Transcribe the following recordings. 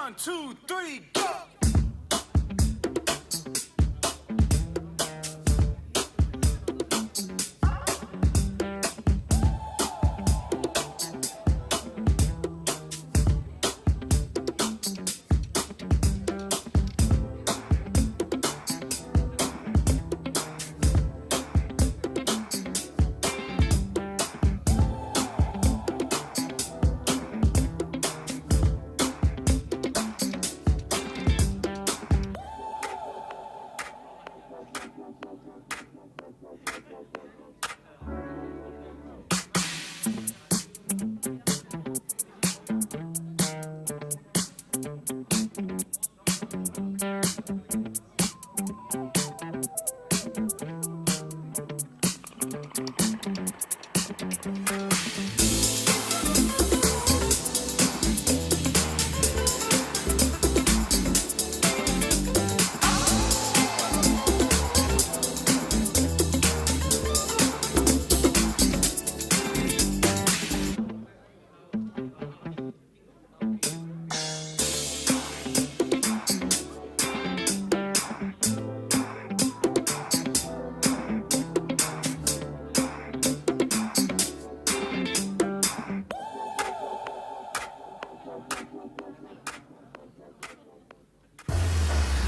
One, two, three, go!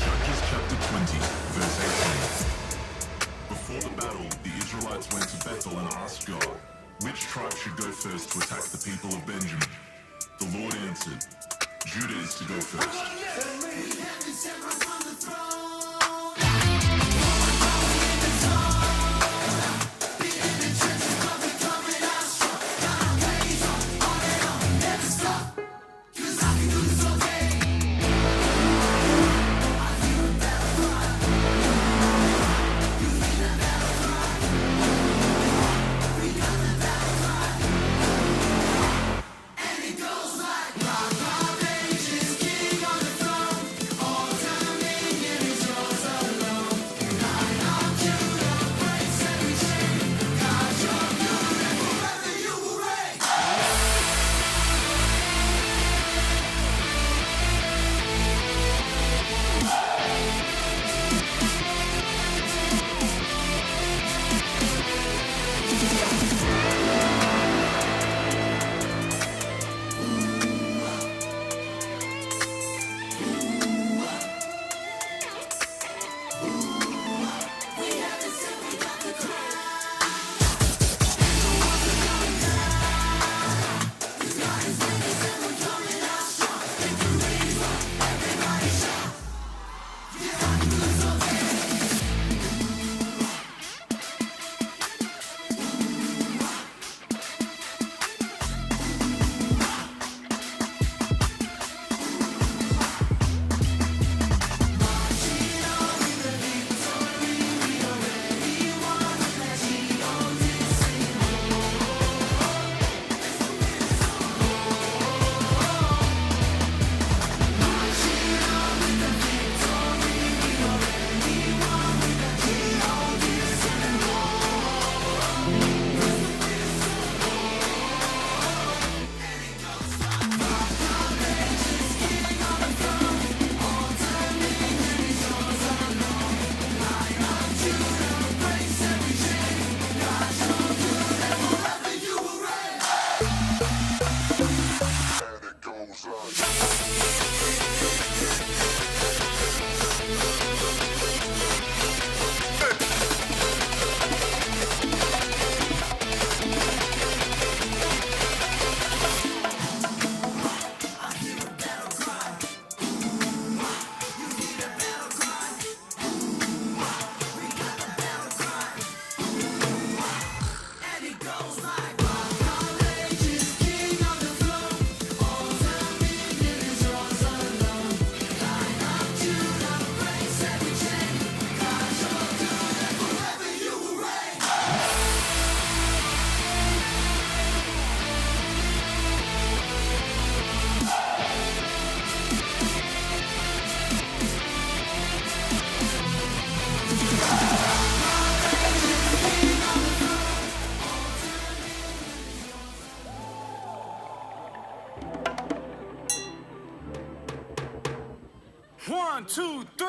Judges chapter 20, verse 18. Before the battle, the Israelites went to Bethel and asked God, which tribe should go first to attack the people of Benjamin? The Lord answered, Judah is to go first.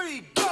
three, go!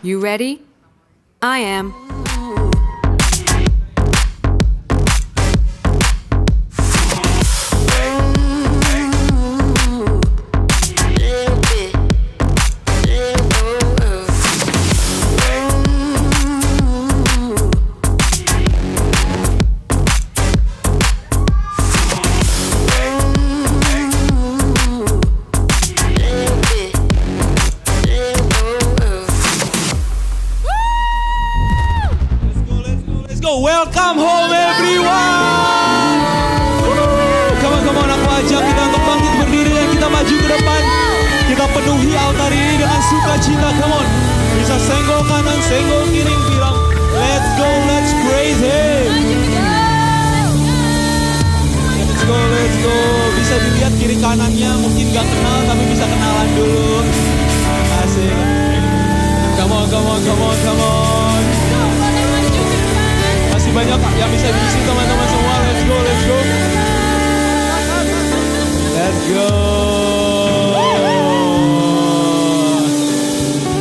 You ready? I am. Welcome home everyone. Come on, aku ajak kita untuk bangkit berdiri dan kita maju ke depan. Kita penuhi altar ini dengan sukacita. Come on. Bisa senggol kanan, senggol kiri, bilang let's go, let's praise him. Let's go. Bisa dilihat kiri kanannya, mungkin gak kenal tapi bisa kenalan dulu. Asik. Come on. Masih banyak yang bisa diisi teman-teman semua. Let's go.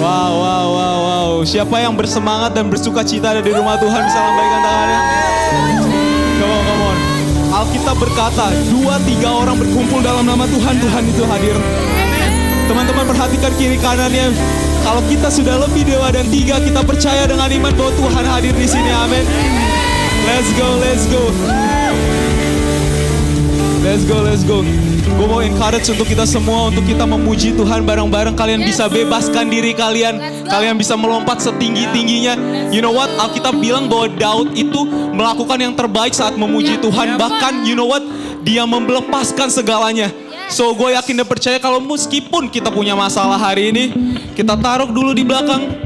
Wow. Siapa yang bersemangat dan bersuka cita ada di rumah Tuhan bisa lambaikan tangannya. Come on. Alkitab berkata, 2-3 orang berkumpul dalam nama Tuhan, Tuhan itu hadir. Teman-teman perhatikan kiri kanannya. Kalau kita sudah lebih dewa dan 3, kita percaya dengan iman bahwa Tuhan hadir di sini. Amin. Let's go. Gue mau encourage untuk kita semua, untuk kita memuji Tuhan bareng-bareng. Kalian bisa bebaskan diri kalian. Kalian bisa melompat setinggi-tingginya. You know what? Alkitab bilang bahwa Daud itu melakukan yang terbaik saat memuji Tuhan. Bahkan you know what? Dia melepaskan segalanya. So gue yakin dan percaya kalau meskipun kita punya masalah hari ini, kita taruh dulu di belakang.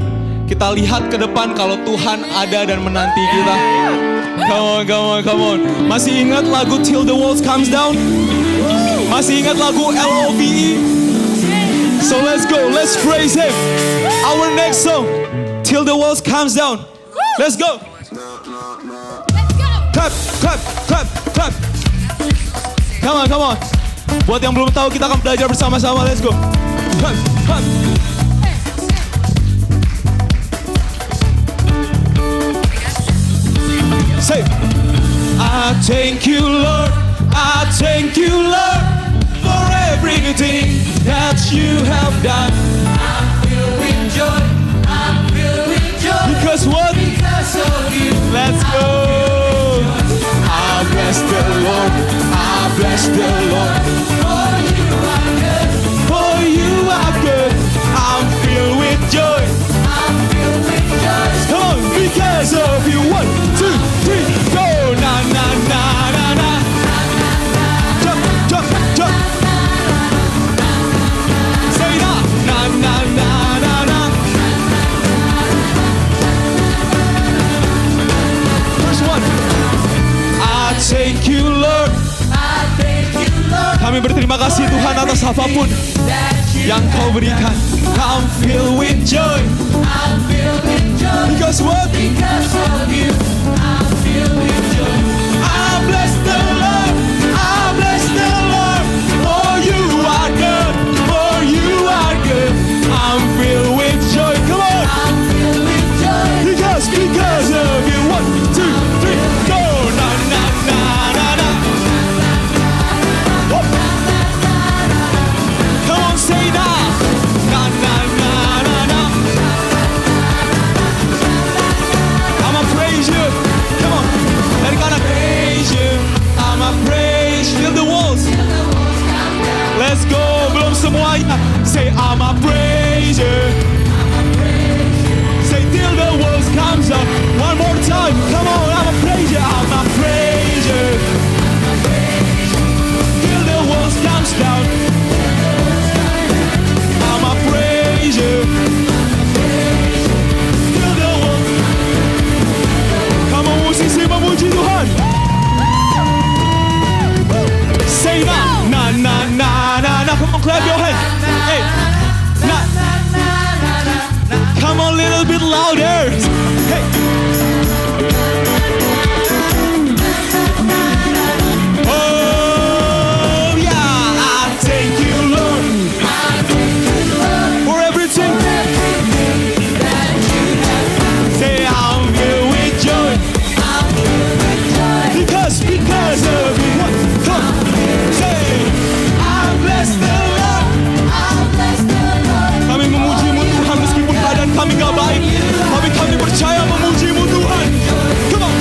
Kita lihat ke depan kalau Tuhan ada dan menanti kita. Come on, come on, come on. Masih ingat lagu Till the Walls Comes Down? Masih ingat lagu LOVE? So let's go, let's praise Him. Our next song, Till the Walls Comes Down. Let's go. Clap, clap, clap, clap. Come on, come on. Buat yang belum tahu, kita akan belajar bersama-sama. Let's go. Clap, clap. Say, I thank you, Lord. I thank you, Lord, for everything that you have done. I'm filled with joy. I'm filled with joy. Because what? Because of you. Let's go. I bless the Lord. I bless the Lord. For you are good. For you are good. I'm filled with joy. I'm filled with joy. Come on, because of you. 1, 2, 3, go. Na na na na na. Jump, jump, jump. Say na na na na na na. First one. I thank you, Lord. I thank you, Lord. Kami berterima kasih Tuhan atas apapun That you yang Kau berikan. I'm filled with joy. I'm filled with joy. Because what? Because of you. I'm filled with joy. I bless the Lord. I bless the Lord. For you are good. For you are good. I'm filled with joy. Come on. I'm filled with joy. Because of you. 1, 2, 3, go. Na na na na na. Whoop. Come on, say na. Na na na na na. I'ma praise you. Come on. Let it go. Praise you. I'ma praise. Fill the walls. Let's go. Belum semuanya. Say I'ma praise you. Say till the walls comes up. One more time. Come on. I'ma praise you. I'ma praise you. Till the walls comes down. I'ma praise you. Till the walls. Come on, musisi memuji Tuhan. Say na na na na na na. Come on, clap your hands. Hey, na. Come on, a little bit louder. Hey. Oh yeah, I thank you, Lord, for everything. Say I'm filled with joy. Because of you. Come on. Say I bless the Lord. Kami memuji-Mu Tuhan meskipun keadaan kami gak baik. Tapi kami percaya memuji-Mu Tuhan. Come on.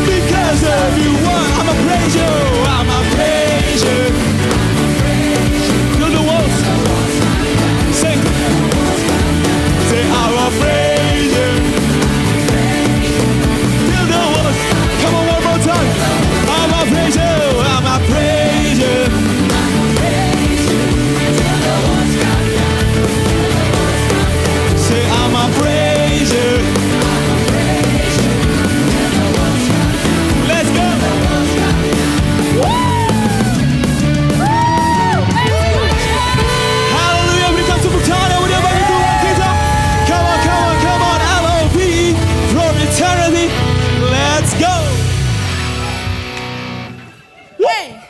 Because of you. I'ma praise you. I'ma praise you. Fill the walls. Sing. Say I'ma praise you. Fill the walls. Come on, one more time. I'ma praise you. I'ma praise you. Say I'ma praise you. Let's go. Hallelujah, berikan tepuk tangan yang mulia bagi Tuhan kita. Come on, come on, come on. LOVE from eternity. Let's go.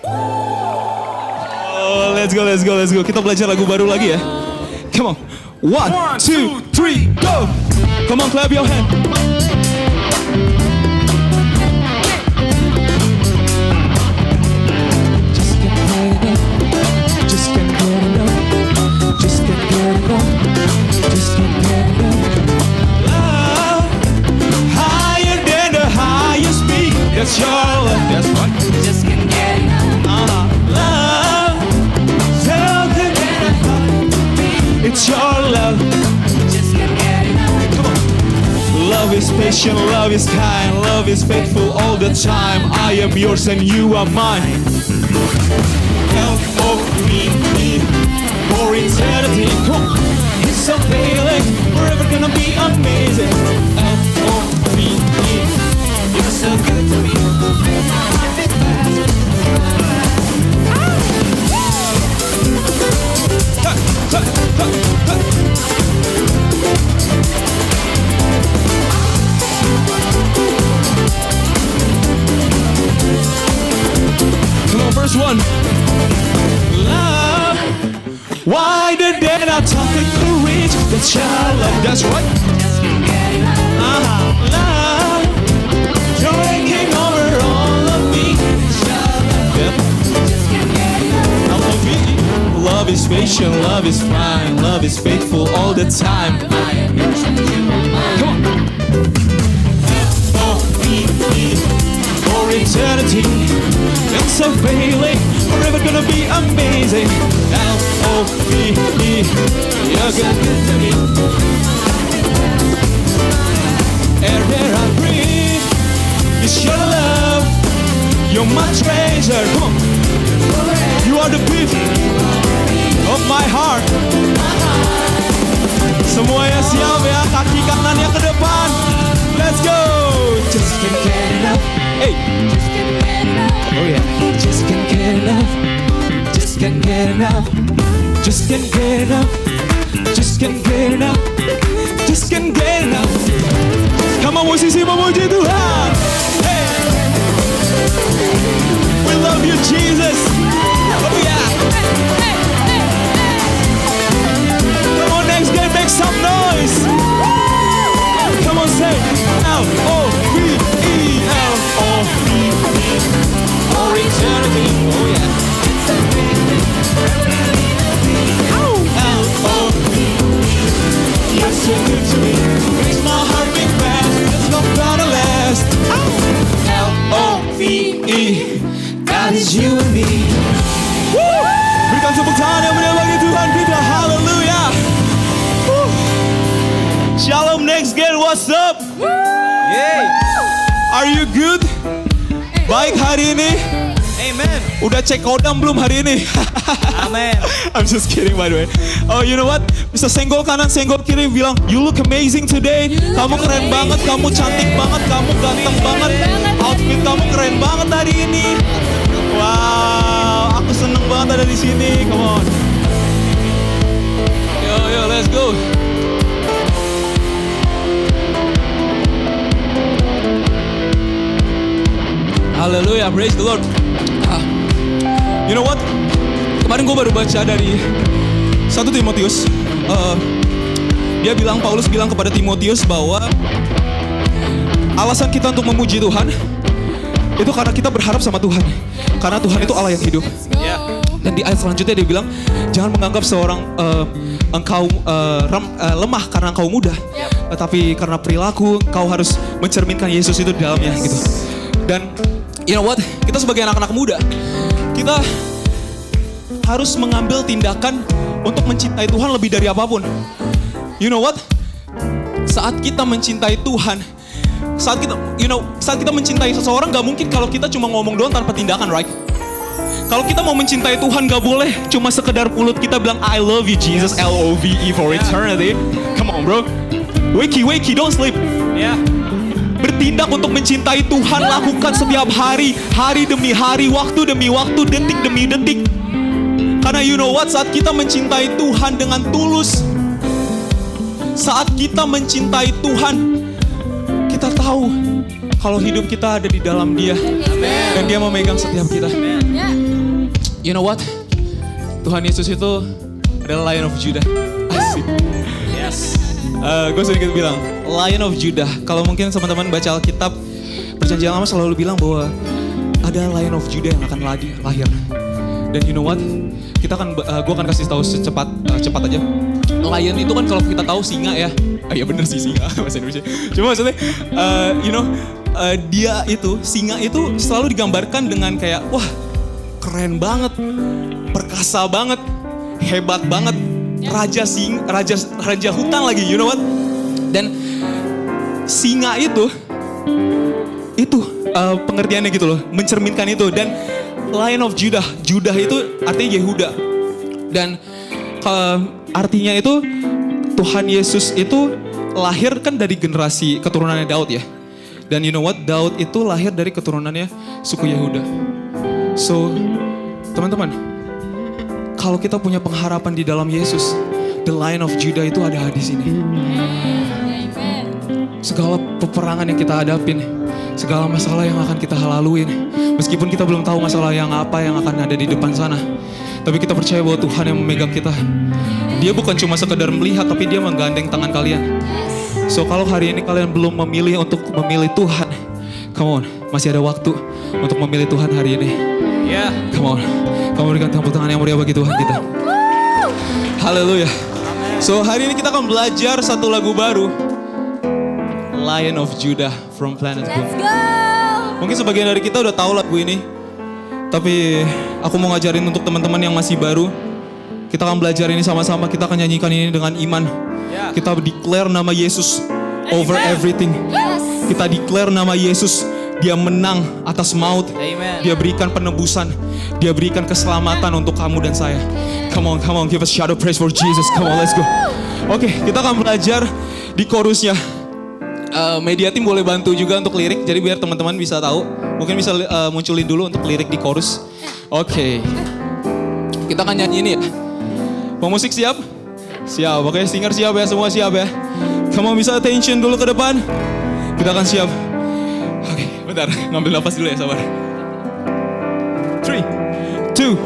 Oh, let's go, let's go, let's go. Kita belajar lagu baru lagi ya. Come on. 1, 2, 3, go. Come on, clap your hand. Just can't get enough. Just can't get enough. Just can't get enough. Love, higher than the highest peak. That's your love. That's what. Just can't get enough. Love, something. It's your love. Just can't get enough. Come on. Love Love is patient, love is kind, love is faithful all the time. I am yours and you are mine. L-O-V-E for eternity. Come on. It's unveiling, forever gonna be amazing. L-O-V-E. You're so good to me. Come on, first one. Love. Why the dead are talking courage? That's your love. That's right. Love. You're taking over all of me. Yep. L-O-V-E. Love is patient, love is fine, love is faithful all the time. Come on. L-O-V-E. For eternity, it's unveiling, forever gonna be amazing. L-O-V-E, you're good to me. Air that I breathe is your love. You're my treasure. Come on. You are the beat of my heart. Semuanya siap ya, kaki kanannya ke depan. Let's go. Just can't get enough. Hey. Oh yeah. Just can't get enough. Just can't get enough. Just can't get enough. Just can't get enough. Just can't get enough. Come on, musisi memuji Tuhan. Hey. We love you, Jesus. Oh yeah. Come on, next game, make some noise. Come on, say L-O-V-E, L-O-V-E, for eternity. Oh yeah. L-O-V-E, you're so good to me. Makes my heart beat fast. It's not gonna last. L-O-V-E, God is you and me. Woo! Berikan tepuk tangan yang meriah bagi Tuhan kita. Hallelujah. Woo! Shalom next girl, what's up? Yay. Are you good? Baik hari ini? Amen. Udah cek kodam belum hari ini? Amen. I'm just kidding by the way. Oh, you know what? Bisa senggol kanan, senggol kiri bilang, you look amazing today. Kamu keren banget, kamu cantik banget, kamu ganteng banget. Outfit kamu keren banget hari ini. Wow, aku seneng banget ada di sini. Come on. Yo, let's go. Hallelujah, praise the Lord. You know what? Kemarin gue baru baca dari 1 Timotius. Paulus bilang kepada Timotius bahwa alasan kita untuk memuji Tuhan itu karena kita berharap sama Tuhan. Karena Tuhan itu Allah yang hidup. Dan di ayat selanjutnya dia bilang, jangan menganggap seorang engkau lemah karena engkau muda. Tetapi karena perilaku engkau harus mencerminkan Yesus itu di dalamnya gitu. Dan you know what? Kita sebagai anak-anak muda, kita harus mengambil tindakan untuk mencintai Tuhan lebih dari apapun. You know what? Saat kita mencintai Tuhan, saat kita mencintai seseorang, gak mungkin kalau kita cuma ngomong doang tanpa tindakan, right? Kalau kita mau mencintai Tuhan, gak boleh cuma sekedar mulut kita bilang I love you Jesus, L-O-V-E for eternity. Come on bro, wakey, don't sleep. Bertindak untuk mencintai Tuhan, lakukan setiap hari, hari demi hari, waktu demi waktu, detik demi detik. Karena you know what, saat kita mencintai Tuhan dengan tulus, saat kita mencintai Tuhan, kita tahu kalau hidup kita ada di dalam Dia. Dan Dia memegang setiap kita. You know what? Tuhan Yesus itu adalah Lion of Judah. Asik. Yes. Gue sedikit bilang, Lion of Judah. Kalau mungkin teman-teman baca Alkitab, Perjanjian Lama selalu bilang bahwa ada Lion of Judah yang akan lahir. Dan you know what? Gue akan kasih tahu cepat aja. Lion itu kan kalau kita tahu singa ya. Iya bener sih singa bahasa Indonesia. Cuma maksudnya, dia itu singa itu selalu digambarkan dengan kayak wah keren banget, perkasa banget, hebat banget, raja hutan lagi, you know what? Dan singa itu pengertiannya gitu loh, mencerminkan itu. Dan Lion of Judah, Judah itu artinya Yehuda. Dan artinya itu Tuhan Yesus itu lahir kan dari generasi keturunannya Daud ya. Dan you know what, Daud itu lahir dari keturunannya suku Yehuda. So teman-teman, kalau kita punya pengharapan di dalam Yesus, the Lion of Judah itu ada di sini. Segala peperangan yang kita hadapin, segala masalah yang akan kita laluin, meskipun kita belum tahu masalah yang apa yang akan ada di depan sana, tapi kita percaya bahwa Tuhan yang memegang kita. Dia bukan cuma sekedar melihat, tapi dia menggandeng tangan kalian. So kalau hari ini kalian belum memilih untuk memilih Tuhan, come on, masih ada waktu untuk memilih Tuhan hari ini. Ya. Come on, kamu berikan tepuk tangan yang meriah bagi Tuhan kita. Haleluya. So hari ini kita akan belajar satu lagu baru, Lion of Judah from Planet Boom. Let's go. Mungkin sebagian dari kita udah tahu lagu ini, tapi aku mau ngajarin untuk teman-teman yang masih baru. Kita akan belajar ini sama-sama, kita akan nyanyikan ini dengan iman. Ya. Kita declare nama Yesus over Amen. everything. Yes. Kita declare nama Yesus, dia menang atas maut. Amen. Dia berikan penebusan, dia berikan keselamatan untuk kamu dan saya. Come on, give us shout of praise for Jesus. Come on, let's go. Oke, kita akan belajar di chorusnya. Media team boleh bantu juga untuk lirik, jadi biar teman-teman bisa tahu. Mungkin bisa munculin dulu untuk lirik di chorus. Oke. Kita akan nyanyi ini ya. Pemusik siap? Siap, oke, singer siap ya, semua siap ya. Kamu bisa attention dulu ke depan. Kita akan siap. Oke, bentar, ngambil napas dulu ya, sabar. 3, 2,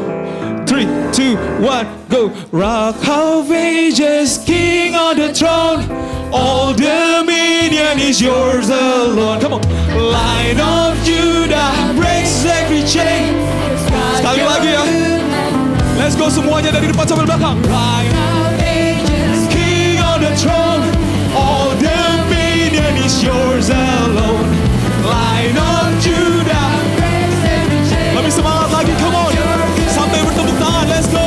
1, go. Rock of Ages, King on the throne. All dominion is yours alone. Come on. Lion of Judah breaks every chain. Sekali lagi ya. Let's go semuanya dari depan sampai belakang. Lion of Ages, King on the throne. All dominion is yours alone. Lion of Judah breaks every chain. Lebih semangat lagi, come on. Sampai bertepuk tangan. Let's go.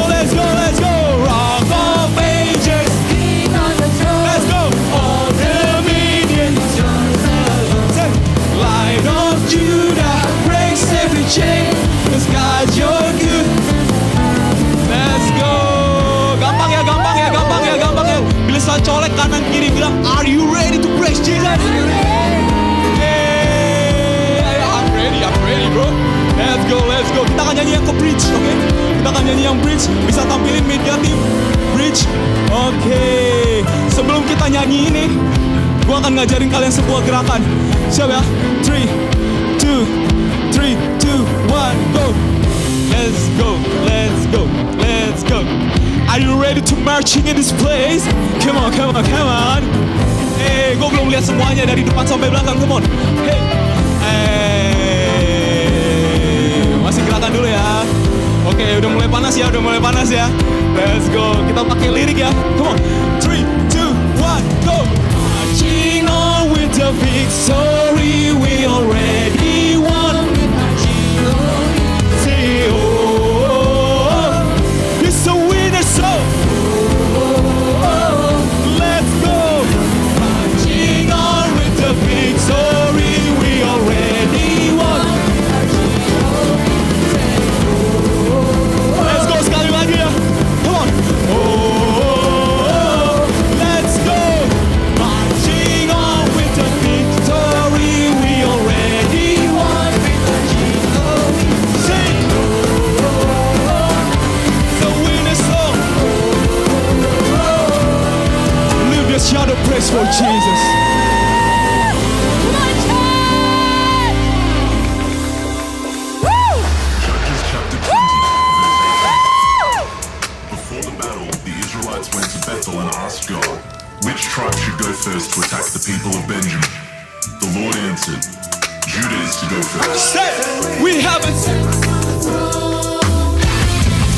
Rock of Ages, King on the throne. Let's go. All dominion is yours alone. Lion of Judah breaks every chain. 'Cause God, you're good. Let's go. Gampang ya. Bila saya colek kanan kiri bilang, are you ready to praise Jesus? I'm ready bro. Let's go. Kita akan nyanyi yang ke bridge, oke? Kita akan nyanyi yang bridge. Bisa tampilin media team bridge. Oke. Sebelum kita nyanyi ini, gua akan ngajarin kalian sebuah gerakan. Siap ya? 3, 2, 1, go. Let's go. Are you ready to marching in this place? Come on. Hey, gue belum lihat semuanya dari depan sampai belakang. Come on. Hey. Masih gerakan dulu ya. Oke, udah mulai panas ya. Let's go. Kita pakai lirik ya. Come on. 3, 2, 1, go. Marching on with the victory, we already won. Say, oh, it's a winner song. Let's go. Marching on with the victory, we already won. Let's go sekali lagi ya. Come on. Oh, let's go. Marching on with the victory, we already won. Sing. The winner song. Live your shout of praise for Jesus. Judges chapter 20, verse 8. Before the battle, the Israelites went to Bethel and asked God, which tribe should go first to attack the people of Benjamin? The Lord answered, Judah is to go first. Say, we have it.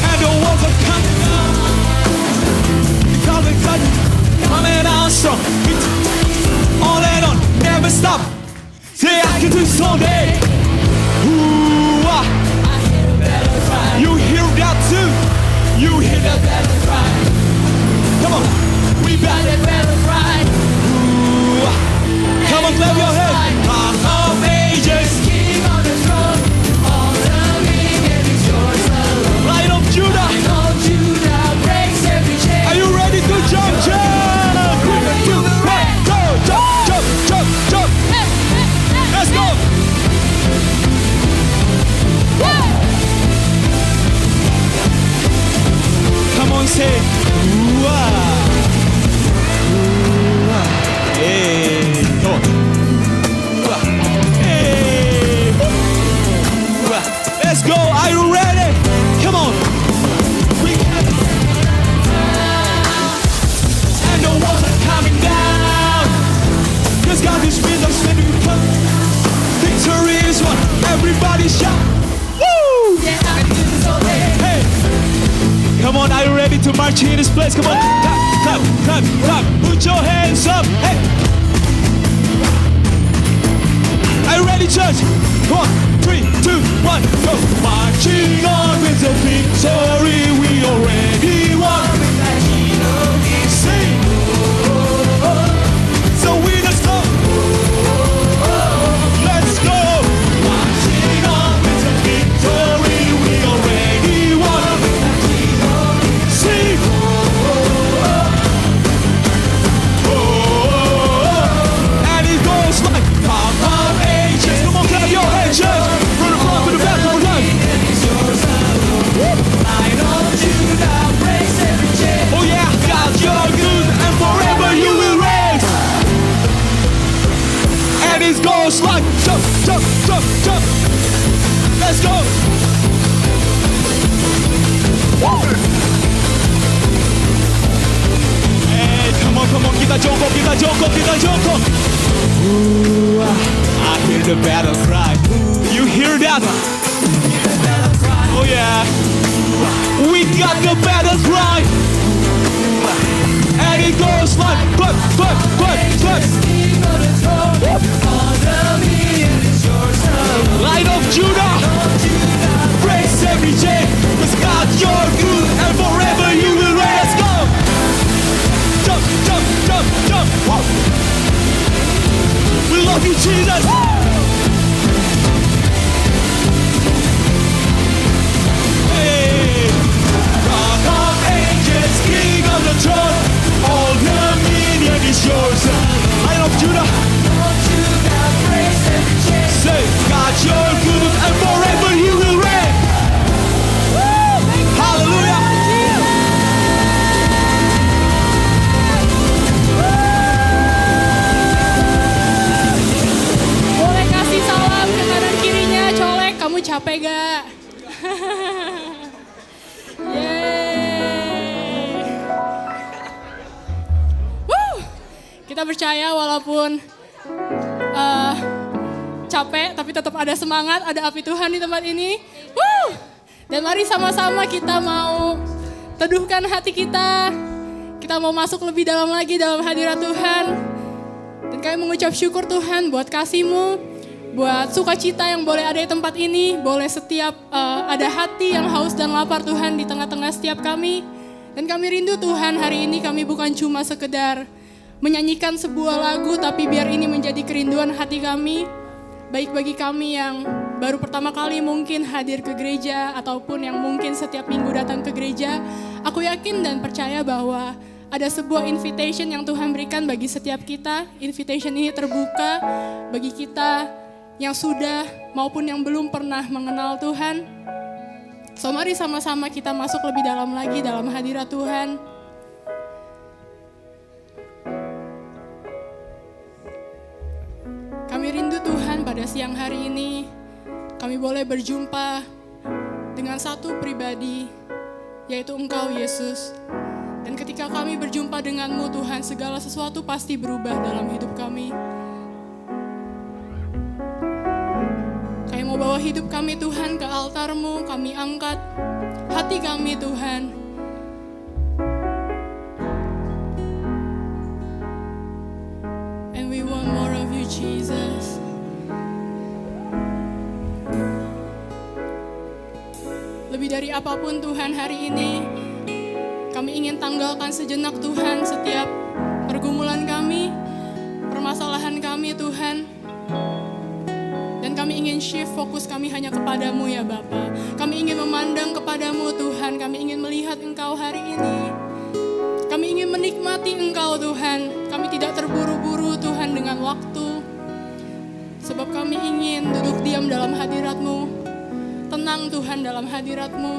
And the walls are coming down. Because it's coming out strong. On and on, never stop. Say I can do someday. Ooh, ah. You hear that too? You hear that battle cry? Come on, we battle cry. Ooh, ah. Come on, march in this place. Come on, clap, clap, clap, clap. Put your hands up. Hey. Are you ready, church? Come on, 3, 2, 1, go. Marching on with the victory, we already won. Sing. So we just go. Let's go. Marching on with the victory, we already won. Sing. And it goes like pop, pop, ages. Come on, clap your hands, church. From the front to the back, come on, clap. Oh yeah, God, you're good, and forever you will reign. And it goes like jump, jump, jump, jump. Let's go. Hey, come on, kita jongkok, kita jongkok, kita jongkok. Ooh, I hear the battle cry. You hear that? Oh yeah. We got the battle cry. And it goes like clap, clap, clap, clap. Light of Judah, praise every day. Cause God, you're good, and forever you will reign. Let's go. Jump, jump, jump, jump. Whoa. We love you, Jesus. Hey, God of ages, King of the throne, all dominion is yours. Light of Judah, say, God, you're good, and forever you will reign. Hallelujah. Boleh kasih salam ke kanan kirinya, colek, kamu capek gak? Yeay. Kita percaya walaupun capek, tapi tetap ada semangat, ada api Tuhan di tempat ini. Dan mari sama-sama kita mau teduhkan hati kita. Kita mau masuk lebih dalam lagi dalam hadirat Tuhan. Dan kami mengucap syukur Tuhan buat kasih-Mu, buat sukacita yang boleh ada di tempat ini. Boleh setiap ada hati yang haus dan lapar Tuhan di tengah-tengah setiap kami. Dan kami rindu Tuhan hari ini kami bukan cuma sekedar menyanyikan sebuah lagu, tapi biar ini menjadi kerinduan hati kami. Baik bagi kami yang baru pertama kali mungkin hadir ke gereja, ataupun yang mungkin setiap minggu datang ke gereja. Aku yakin dan percaya bahwa ada sebuah invitation yang Tuhan berikan bagi setiap kita. Invitation ini terbuka bagi kita yang sudah maupun yang belum pernah mengenal Tuhan. So mari sama-sama kita masuk lebih dalam lagi dalam hadirat Tuhan. Kami rindu Tuhan pada siang hari ini, kami boleh berjumpa dengan satu pribadi, yaitu Engkau Yesus. Dan ketika kami berjumpa dengan-Mu Tuhan, segala sesuatu pasti berubah dalam hidup kami. Kami mau bawa hidup kami Tuhan ke altar-Mu, kami angkat hati kami Tuhan. And we want more of you, Jesus. Lebih dari apapun Tuhan hari ini, kami ingin tanggalkan sejenak Tuhan setiap pergumulan kami, permasalahan kami Tuhan. Dan kami ingin shift fokus kami hanya kepadamu ya Bapa. Kami ingin memandang kepadamu Tuhan, kami ingin melihat Engkau hari ini. Kami ingin menikmati Engkau Tuhan, kami tidak terburu-buru Tuhan dengan waktu. Sebab kami ingin duduk diam dalam hadirat-Mu, tenang Tuhan dalam hadirat-Mu.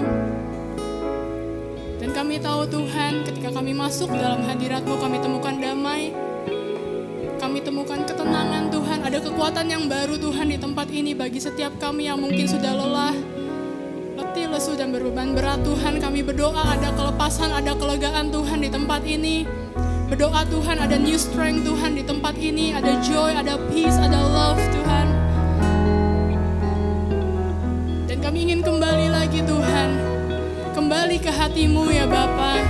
Dan kami tahu Tuhan, ketika kami masuk dalam hadirat-Mu, kami temukan damai, kami temukan ketenangan Tuhan. Ada kekuatan yang baru Tuhan di tempat ini bagi setiap kami yang mungkin sudah lelah, letih, lesu, dan berbeban berat Tuhan. Kami berdoa ada kelepasan, ada kelegaan Tuhan di tempat ini. Berdoa Tuhan ada new strength Tuhan di tempat ini. Ada joy, ada peace, ada love Tuhan. Dan kami ingin kembali lagi Tuhan, kembali ke hati-Mu ya Bapa.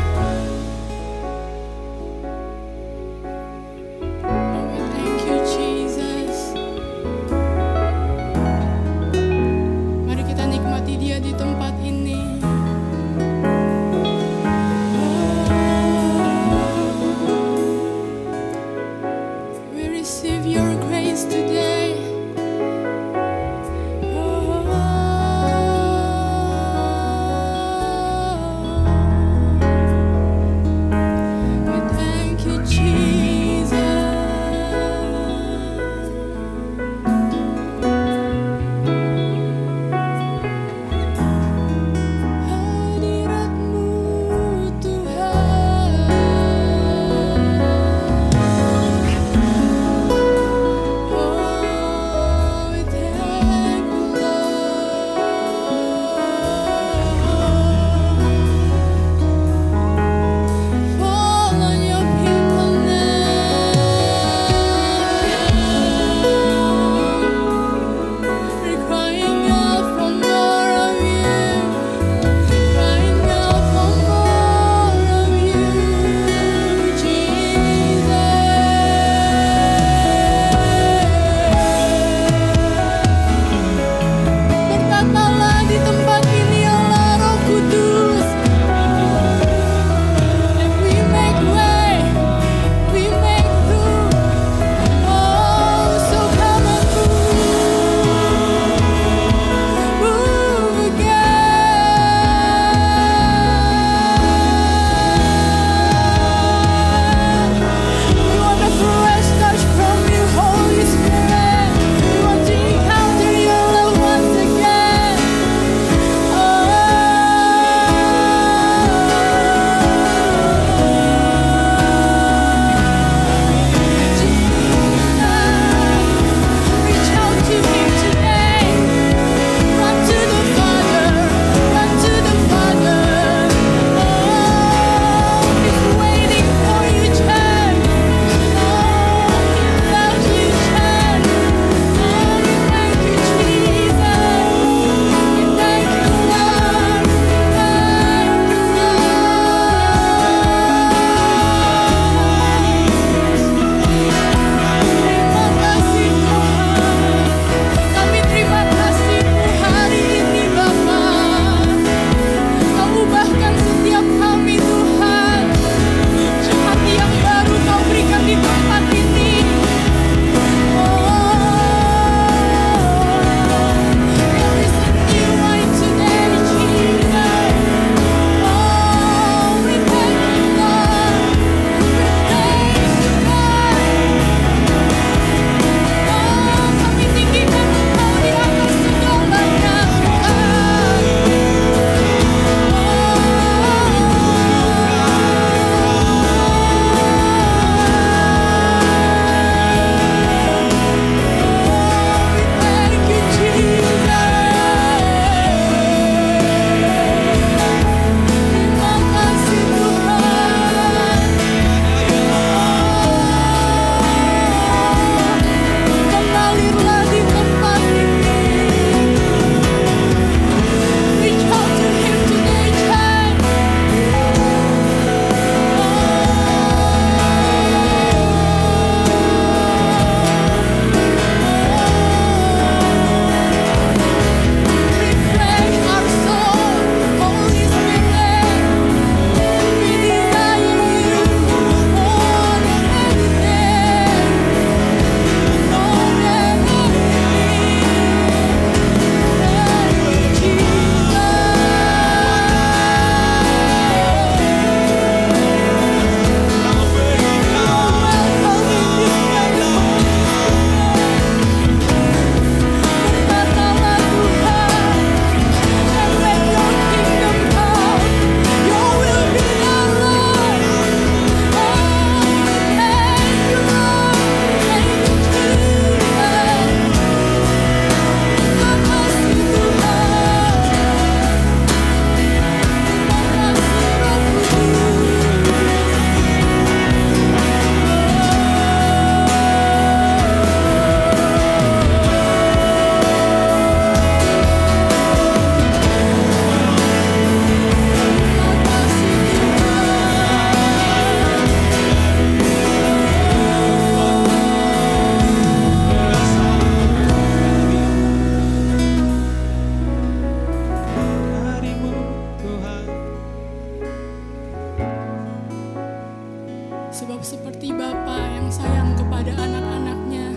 Sebab seperti Bapa yang sayang kepada anak-anaknya,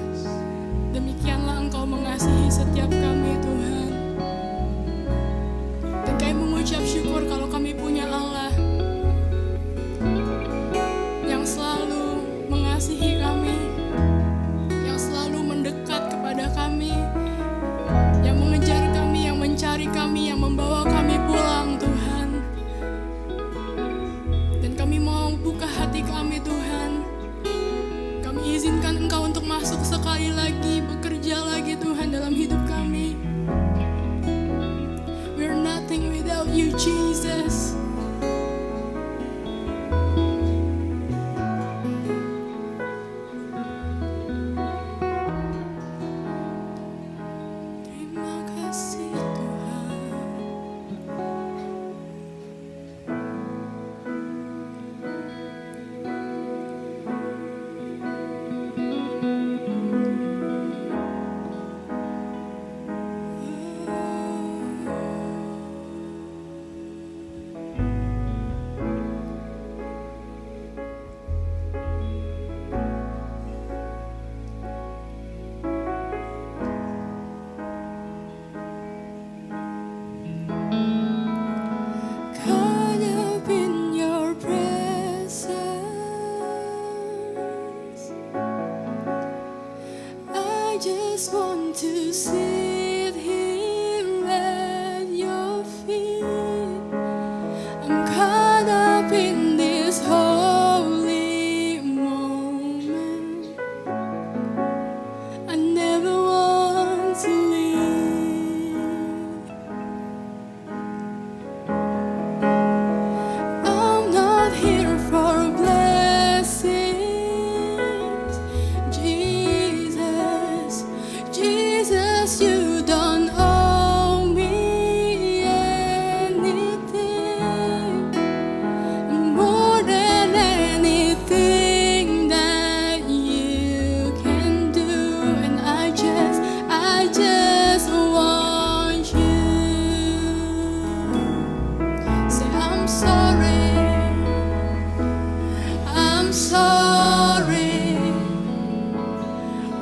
demikianlah Engkau mengasihi setiap kami Tuhan. Dan kami mengucap syukur kalau kami punya Allah yang selalu mengasihi kami, yang selalu mendekat kepada kami, yang mengejar kami, yang mencari kami, yang membawa kami pulang Tuhan. Dan kami mau buka hati kami Tuhan. Kami izinkan Engkau untuk masuk sekali lagi, bekerja lagi Tuhan dalam hidup kami. We're nothing without you Jesus. Terima kasih Tuhan. Caught up in your presence, I just want to sit here at your feet. I'm caught up in this holy moment. I never want to leave. I'm not here for blessings, Jesus. Jesus, you don't owe me anything more than anything that you can do, and I just want you. Say I'm sorry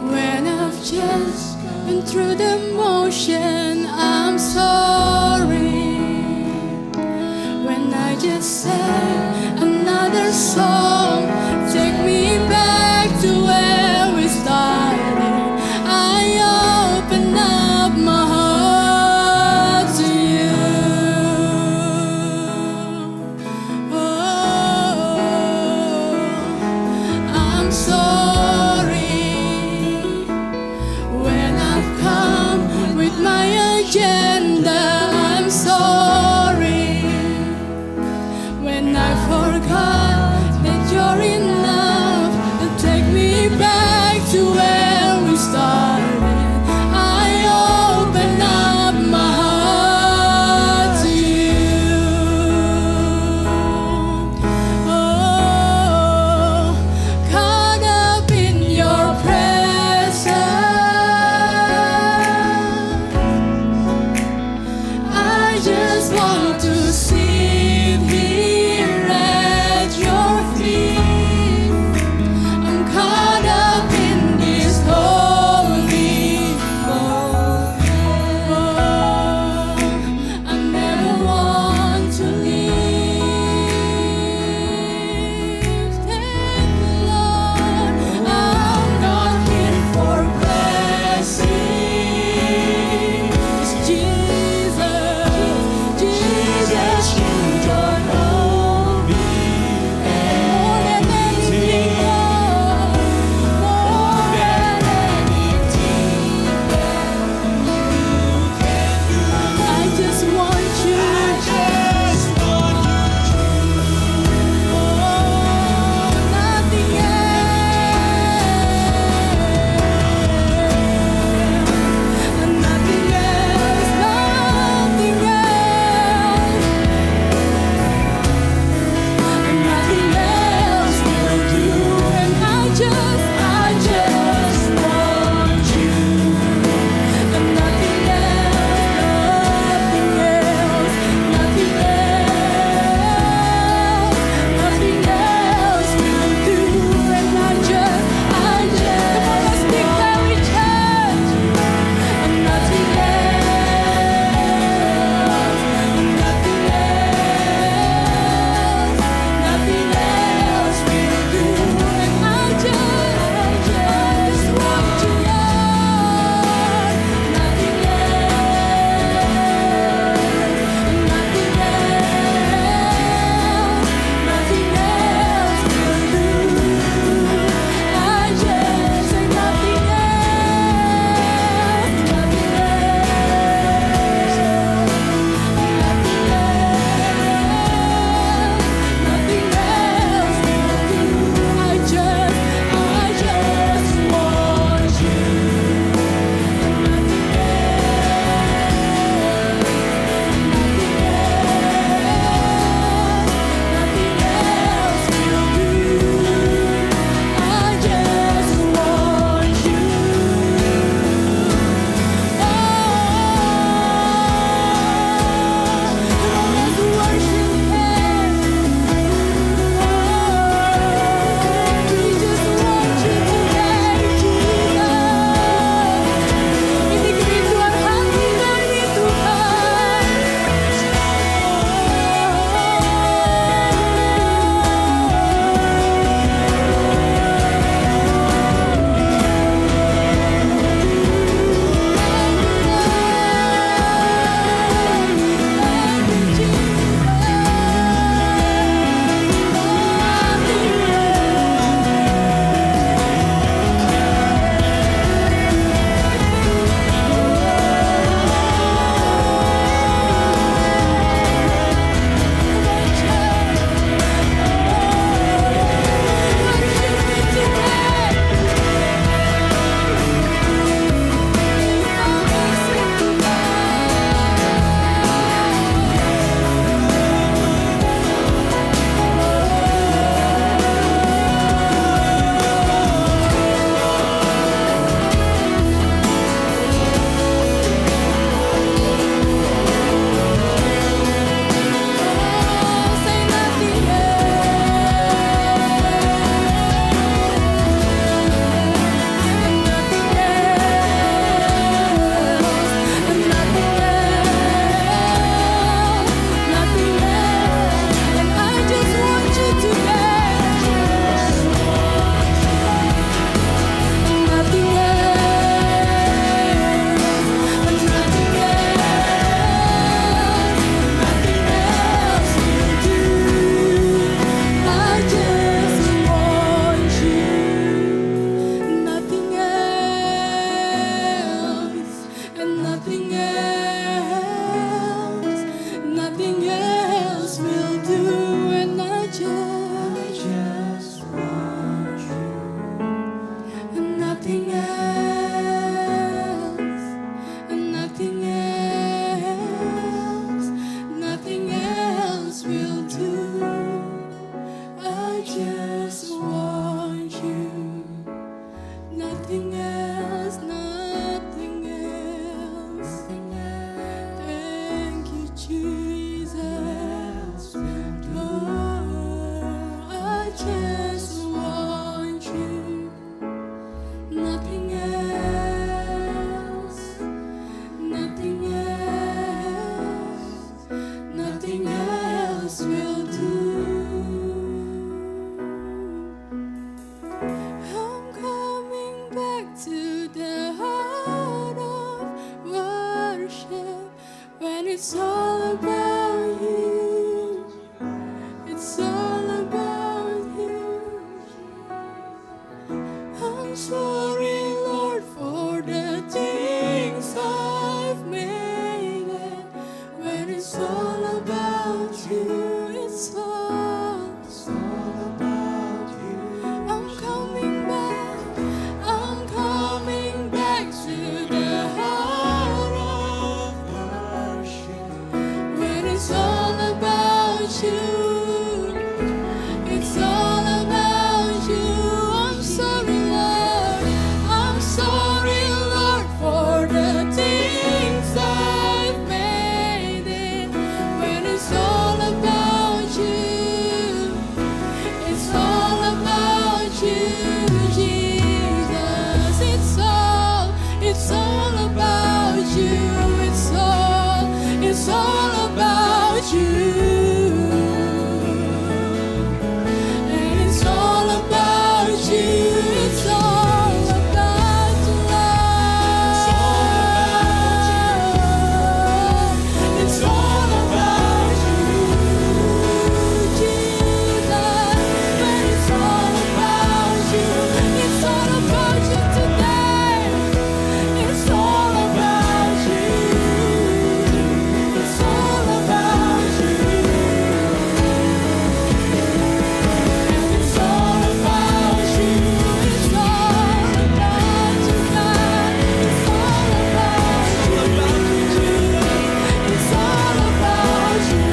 when I've just been through the motion. I'm sorry when I just sang another song. Take me back to where we started. I open up my heart to you. I'm sorry when I've come with my agenda. I'm sorry when I forgot that sorry, Lord, for the things I've made. And when it's all about you, it's all about you. I'm coming back to the heart of worship. When it's all about you. It's all about you. I'm sorry, Lord. I'm sorry, Lord, for the things I've made it. When it's all about you, it's all about you, Jesus. It's all about you. It's all about you. And it's all about you. It's all about love. It's all about you, Jesus. But it's all about you. It's all about you today. It's all about you. It's all about you. It's all about you. It's all about you, God. It's all about you. It's all about you.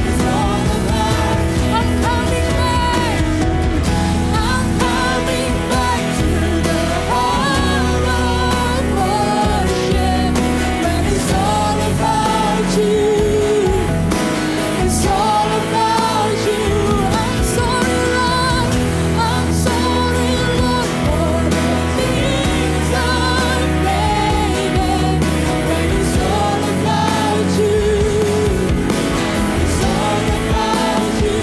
It's all about. I'm coming back. I'm coming back to the heart of worship. When it's all about you. It's all about you. I'm sorry, Lord. I'm sorry, Lord, for the things I've made. When it's all about you, it's all about you,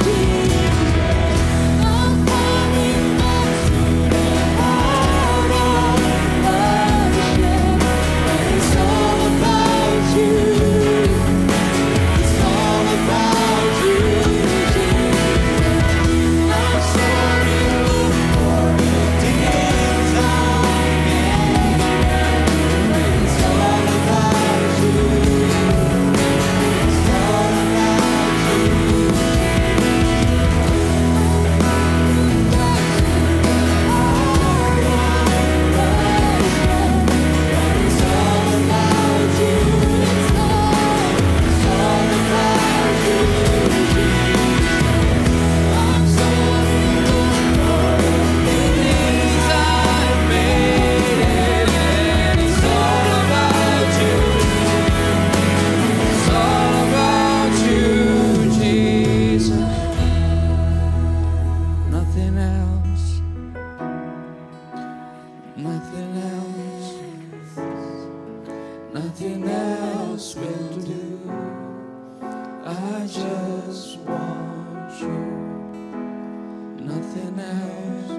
Jesus. I'm coming back to the heart of worship. When it's all about you. It's all about you, Jesus. I'm sorry, Lord, for the things I've made. It's all about you. It's all about you. It's all about you. It's all about you, Jesus. I'm sorry, Lord, for the things I've made. It's all about you. It's all about you, Jesus. Nothing else. Nothing else. Nothing else will do. I just want you. Nothing else.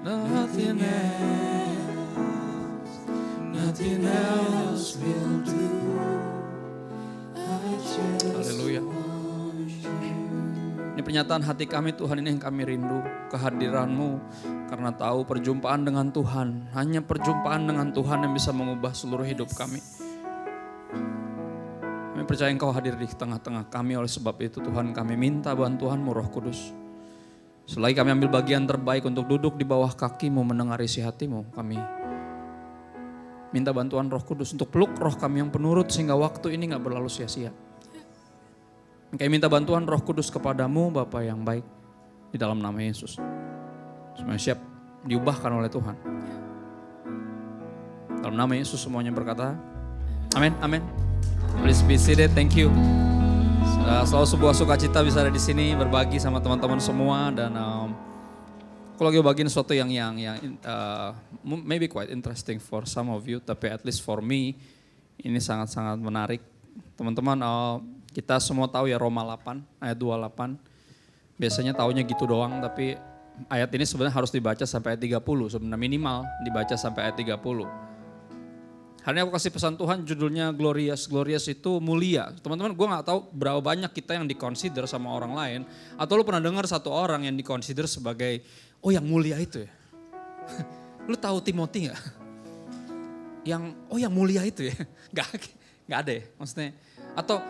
Nothing else. Nothing else will do. I just Haleluya. want you. Ini pernyataan hati kami Tuhan, ini yang kami rindu. Kehadiran-Mu, karena tahu perjumpaan dengan Tuhan. Hanya perjumpaan dengan Tuhan yang bisa mengubah seluruh hidup kami. Kami percaya Engkau hadir di tengah-tengah kami, oleh sebab itu Tuhan kami minta bantuan-Mu Roh Kudus. Selagi kami ambil bagian terbaik untuk duduk di bawah kaki-Mu, mendengar isi hati-Mu, kami minta bantuan Roh Kudus untuk peluk roh kami yang penurut sehingga waktu ini gak berlalu sia-sia. Kami minta bantuan Roh Kudus kepadamu Bapa yang baik, di dalam nama Yesus. Semuanya siap diubahkan oleh Tuhan. Dalam nama Yesus semuanya berkata, amin, amin. Please be seated, thank you. Selalu sebuah sukacita bisa ada di sini berbagi sama teman-teman semua, dan aku lagi bagiin sesuatu yang maybe quite interesting for some of you, tapi at least for me ini sangat-sangat menarik. Teman-teman, kita semua tahu ya Roma 8 ayat 28. Biasanya taunya gitu doang, tapi ayat ini sebenarnya harus dibaca sampai ayat 30, sebenarnya minimal dibaca sampai ayat 30. Hari ini aku kasih pesan Tuhan judulnya Glorious. Glorious itu mulia. Teman-teman, gue gak tahu berapa banyak kita yang dikonsider sama orang lain. Atau lu pernah dengar satu orang yang dikonsider sebagai, oh yang mulia itu ya. Lu tahu Timothy gak? Yang mulia itu ya. Gak ada ya maksudnya. Atau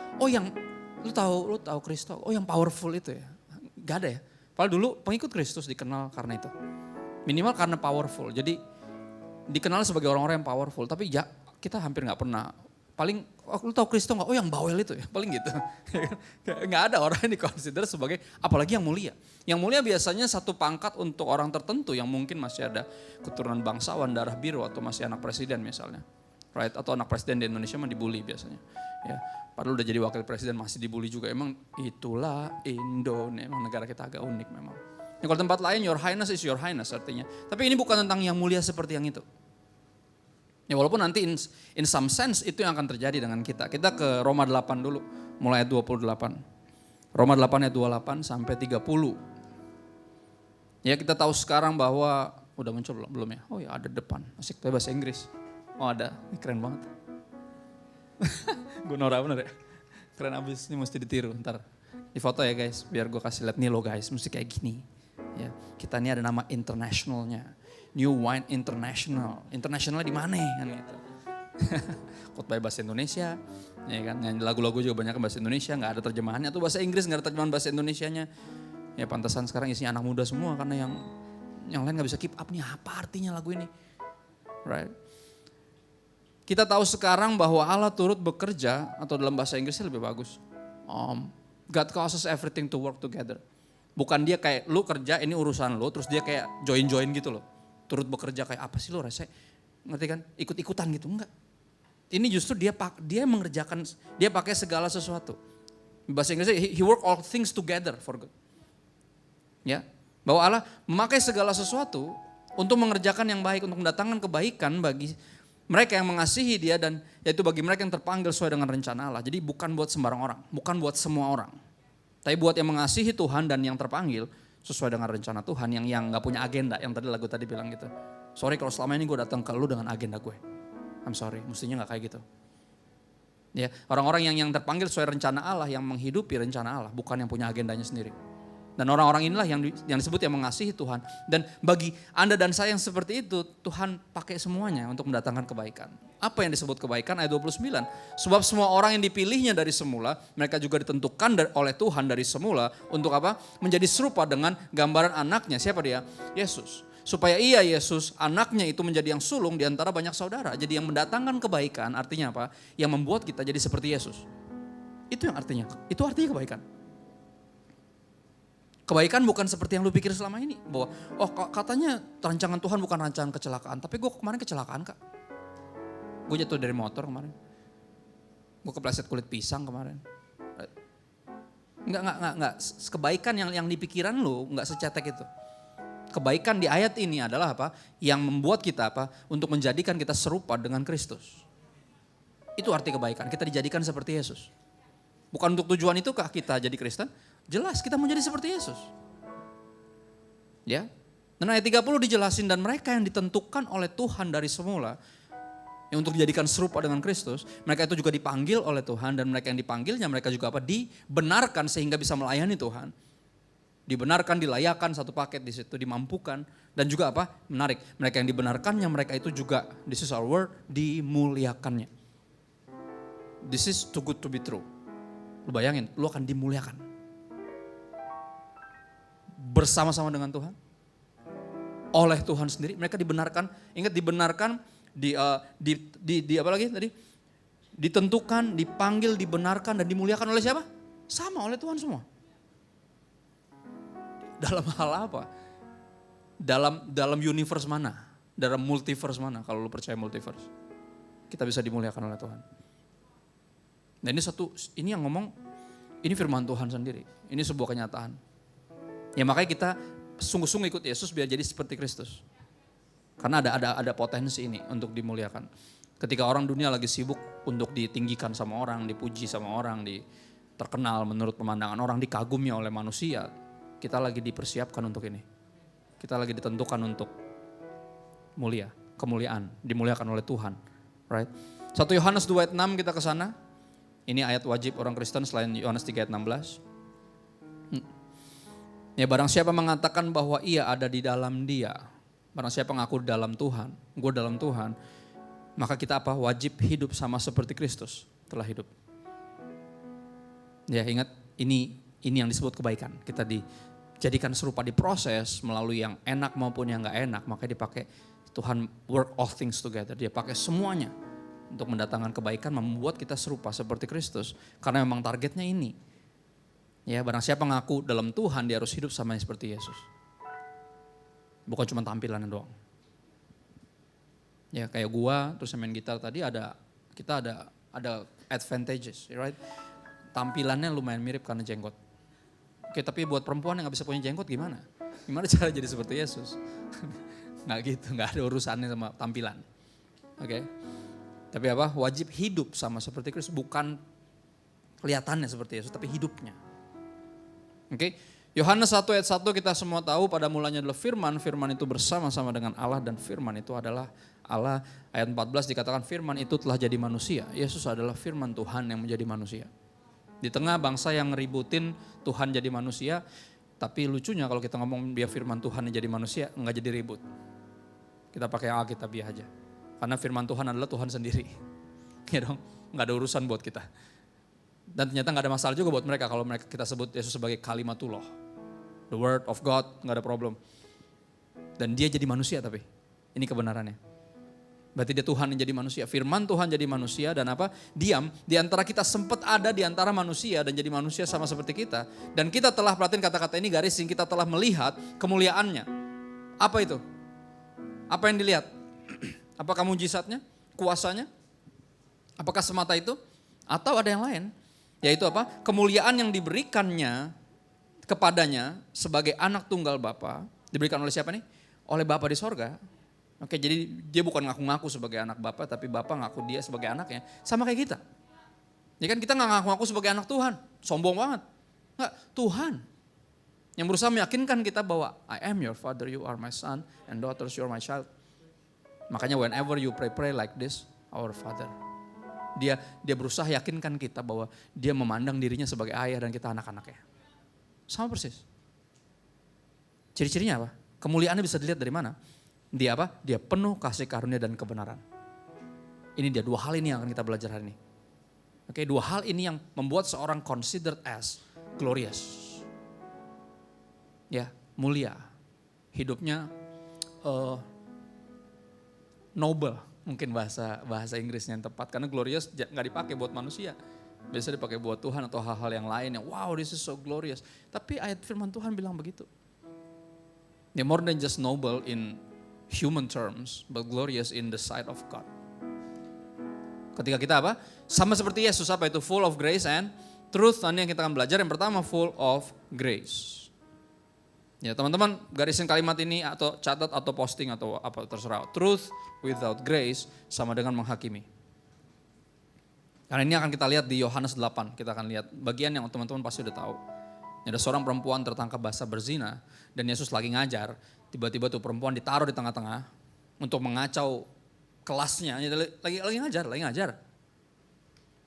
lu tahu Kristo, oh yang powerful itu ya. Gak ada ya. Padahal dulu pengikut Kristus dikenal karena itu. Minimal karena powerful. Jadi dikenal sebagai orang-orang yang powerful. Tapi ya kita hampir gak pernah. Paling, lu tahu Kristo gak? Oh yang bawel itu ya. Paling gitu. Gak ada orang yang dikonsider sebagai, apalagi yang mulia. Yang mulia biasanya satu pangkat untuk orang tertentu yang mungkin masih ada keturunan bangsawan, darah biru atau masih anak presiden misalnya. Right? Atau anak presiden di Indonesia mah dibully biasanya. Ya. Padahal udah jadi wakil presiden masih dibully juga. Emang itulah Indonesia. Emang negara kita agak unik memang. Ya, kalau tempat lain your highness is your highness artinya. Tapi ini bukan tentang yang mulia seperti yang itu. Ya walaupun nanti in some sense itu yang akan terjadi dengan kita. Kita ke Roma 8 dulu, mulai ayat 28. Roma 8 ayat 28 sampai 30. Ya kita tahu sekarang bahwa, udah muncul belum ya? Oh ya ada depan, asik tuh bahasa Inggris. Oh ada, ini keren banget. Gue norak bener ya. Keren abis, ini mesti ditiru ntar. Di foto ya guys, biar gue kasih lihat nih lo guys, mesti kayak gini. Ya, kita ini ada nama internationalnya. New Wine International. International di mana kan gitu. Khotbah bahasa Indonesia, ya kan. Yang lagu-lagu juga banyak bahasa Indonesia, nggak ada terjemahannya. Atau bahasa Inggris nggak ada terjemahan bahasa Indonesianya. Ya pantesan sekarang isinya anak muda semua karena yang lain nggak bisa keep up nih apa artinya lagu ini, right? Kita tahu sekarang bahwa Allah turut bekerja atau dalam bahasa Inggrisnya lebih bagus. God causes everything to work together. Bukan dia kayak lu kerja ini urusan lu, terus dia kayak join gitu loh. Turut bekerja kayak apa sih lo rasa, ngerti kan? Ikut-ikutan gitu, enggak. Ini justru dia mengerjakan, dia pakai segala sesuatu. Bahasa Inggrisnya, he work all things together for good. Ya, bahwa Allah memakai segala sesuatu untuk mengerjakan yang baik, untuk mendatangkan kebaikan bagi mereka yang mengasihi dia dan yaitu bagi mereka yang terpanggil sesuai dengan rencana Allah. Jadi bukan buat sembarang orang, bukan buat semua orang. Tapi buat yang mengasihi Tuhan dan yang terpanggil sesuai dengan rencana Tuhan yang gak punya agenda, yang tadi lagu tadi bilang gitu. Sorry kalau selama ini gue datang ke lu dengan agenda gue. I'm sorry, mestinya gak kayak gitu. Ya, orang-orang yang terpanggil sesuai rencana Allah, yang menghidupi rencana Allah, bukan yang punya agendanya sendiri. Dan orang-orang inilah yang disebut yang mengasihi Tuhan. Dan bagi Anda dan saya yang seperti itu, Tuhan pakai semuanya untuk mendatangkan kebaikan. Apa yang disebut kebaikan? Ayat 29. Sebab semua orang yang dipilihnya dari semula, mereka juga ditentukan oleh Tuhan dari semula untuk apa? Menjadi serupa dengan gambaran anaknya. Siapa dia? Yesus. Supaya Yesus, anaknya itu menjadi yang sulung di antara banyak saudara. Jadi yang mendatangkan kebaikan artinya apa? Yang membuat kita jadi seperti Yesus. Itu yang artinya. Itu artinya kebaikan. Kebaikan bukan seperti yang lu pikir selama ini. Bahwa katanya rancangan Tuhan bukan rancangan kecelakaan. Tapi gue kemarin kecelakaan kak. Gue jatuh dari motor kemarin. Gue kepleset kulit pisang kemarin. Enggak. Kebaikan yang di pikiran lu enggak secetek itu. Kebaikan di ayat ini adalah apa? Yang membuat kita apa? Untuk menjadikan kita serupa dengan Kristus. Itu arti kebaikan. Kita dijadikan seperti Yesus. Bukan untuk tujuan itu kah kita jadi Kristen? Jelas kita mau jadi seperti Yesus. Ya. Dan ayat 30 dijelasin dan mereka yang ditentukan oleh Tuhan dari semula yang untuk dijadikan serupa dengan Kristus, mereka itu juga dipanggil oleh Tuhan dan mereka yang dipanggilnya mereka juga apa? Dibenarkan sehingga bisa melayani Tuhan. Dibenarkan, dilayakan satu paket di situ, dimampukan dan juga apa? Menarik. Mereka yang dibenarkannya mereka itu juga this is our word dimuliakannya. This is too good to be true. Lu bayangin, lu akan dimuliakan. Bersama-sama dengan Tuhan. Oleh Tuhan sendiri, mereka dibenarkan. Ingat dibenarkan, di apa lagi tadi? Ditentukan, dipanggil, dibenarkan dan dimuliakan oleh siapa? Sama oleh Tuhan semua. Dalam hal apa? Dalam universe mana? Dalam multiverse mana? Kalau lu percaya multiverse. Kita bisa dimuliakan oleh Tuhan. Nah ini yang ngomong, ini firman Tuhan sendiri. Ini sebuah kenyataan. Ya makanya kita sungguh-sungguh ikut Yesus biar jadi seperti Kristus. Karena ada potensi ini untuk dimuliakan. Ketika orang dunia lagi sibuk untuk ditinggikan sama orang, dipuji sama orang, terkenal menurut pemandangan orang, dikagumi oleh manusia. Kita lagi dipersiapkan untuk ini. Kita lagi ditentukan untuk mulia, kemuliaan, dimuliakan oleh Tuhan. Right? 1 Yohanes 2 ayat 6 kita ke sana. Ini ayat wajib orang Kristen selain Yohanes 3 ayat 16. Ya, barang siapa mengatakan bahwa ia ada di dalam Dia, barang siapa ngaku dalam Tuhan, gue dalam Tuhan, maka kita apa? Wajib hidup sama seperti Kristus telah hidup. Ya, ingat ini yang disebut kebaikan. Kita dijadikan serupa di proses melalui yang enak maupun yang gak enak, makanya dipakai Tuhan work all things together. Dia pakai semuanya untuk mendatangkan kebaikan, membuat kita serupa seperti Kristus. Karena memang targetnya ini. Ya, barang siapa ngaku dalam Tuhan, dia harus hidup sama seperti Yesus. Bukan cuma tampilannya doang. Ya, kayak gua terus main gitar tadi kita ada advantages, right? Tampilannya lumayan mirip karena jenggot. Oke, tapi buat perempuan yang gak bisa punya jenggot gimana? Gimana cara jadi seperti Yesus? Nggak gitu, nggak ada urusannya sama tampilan. Oke. Tapi apa? Wajib hidup sama seperti Kristus, bukan kelihatannya seperti Yesus, tapi hidupnya. Oke. Yohanes 1 ayat 1 kita semua tahu pada mulanya adalah firman, firman itu bersama-sama dengan Allah dan firman itu adalah Allah. Ayat 14 dikatakan firman itu telah jadi manusia. Yesus adalah firman Tuhan yang menjadi manusia. Di tengah bangsa yang ngeributin Tuhan jadi manusia, tapi lucunya kalau kita ngomong dia firman Tuhan yang jadi manusia, enggak jadi ribut. Kita pakai Alkitabiah aja. Karena firman Tuhan adalah Tuhan sendiri. Ya dong, enggak ada urusan buat kita. Dan ternyata enggak ada masalah juga buat mereka kalau kita sebut Yesus sebagai kalimatullah. The word of God, enggak ada problem. Dan dia jadi manusia tapi, ini kebenarannya. Berarti dia Tuhan yang jadi manusia. Firman Tuhan jadi manusia dan apa? Diam. Di antara kita sempat ada di antara manusia dan jadi manusia sama seperti kita. Dan kita telah perhatiin kata-kata ini garising, kita telah melihat kemuliaannya. Apa itu? Apa yang dilihat? Apakah mujizatnya? Kuasanya? Apakah semata itu? Atau ada yang lain? Yaitu apa? Kemuliaan yang diberikannya kepadanya sebagai anak tunggal Bapa. Diberikan oleh siapa nih? Oleh Bapa di sorga. Oke, jadi dia bukan ngaku-ngaku sebagai anak Bapa, tapi Bapa ngaku dia sebagai anaknya. Sama kayak kita. Ya kan kita gak ngaku-ngaku sebagai anak Tuhan. Sombong banget. Enggak, Tuhan. Yang berusaha meyakinkan kita bahwa I am your father, you are my son, and daughters, you are my child. Makanya whenever you pray like this, our father. Dia berusaha yakinkan kita bahwa dia memandang dirinya sebagai ayah dan kita anak-anaknya. Sama persis. Ciri-cirinya apa? Kemuliaannya bisa dilihat dari mana? Dia apa? Dia penuh kasih karunia dan kebenaran. Ini dia dua hal ini yang akan kita belajar hari ini. Oke, dua hal ini yang membuat seorang considered as glorious. Ya, mulia. Hidupnya noble, mungkin bahasa Inggrisnya yang tepat. Karena glorious nggak dipakai buat manusia. Biasa dipakai buat Tuhan atau hal-hal yang lain yang wow, this is so glorious. Tapi ayat firman Tuhan bilang begitu. Ya, more than just noble in human terms, but glorious in the sight of God. Ketika kita apa? Sama seperti Yesus, apa itu? Full of grace and truth. Nanti yang kita akan belajar yang pertama full of grace. Ya teman-teman, garisin kalimat ini atau catat atau posting atau apa terserah. Truth without grace sama dengan menghakimi. Karena ini akan kita lihat di Yohanes 8. Kita akan lihat bagian yang teman-teman pasti udah tahu. Ada seorang perempuan tertangkap basah berzina dan Yesus lagi ngajar. Tiba-tiba tuh perempuan ditaruh di tengah-tengah untuk mengacau kelasnya. Lagi ngajar.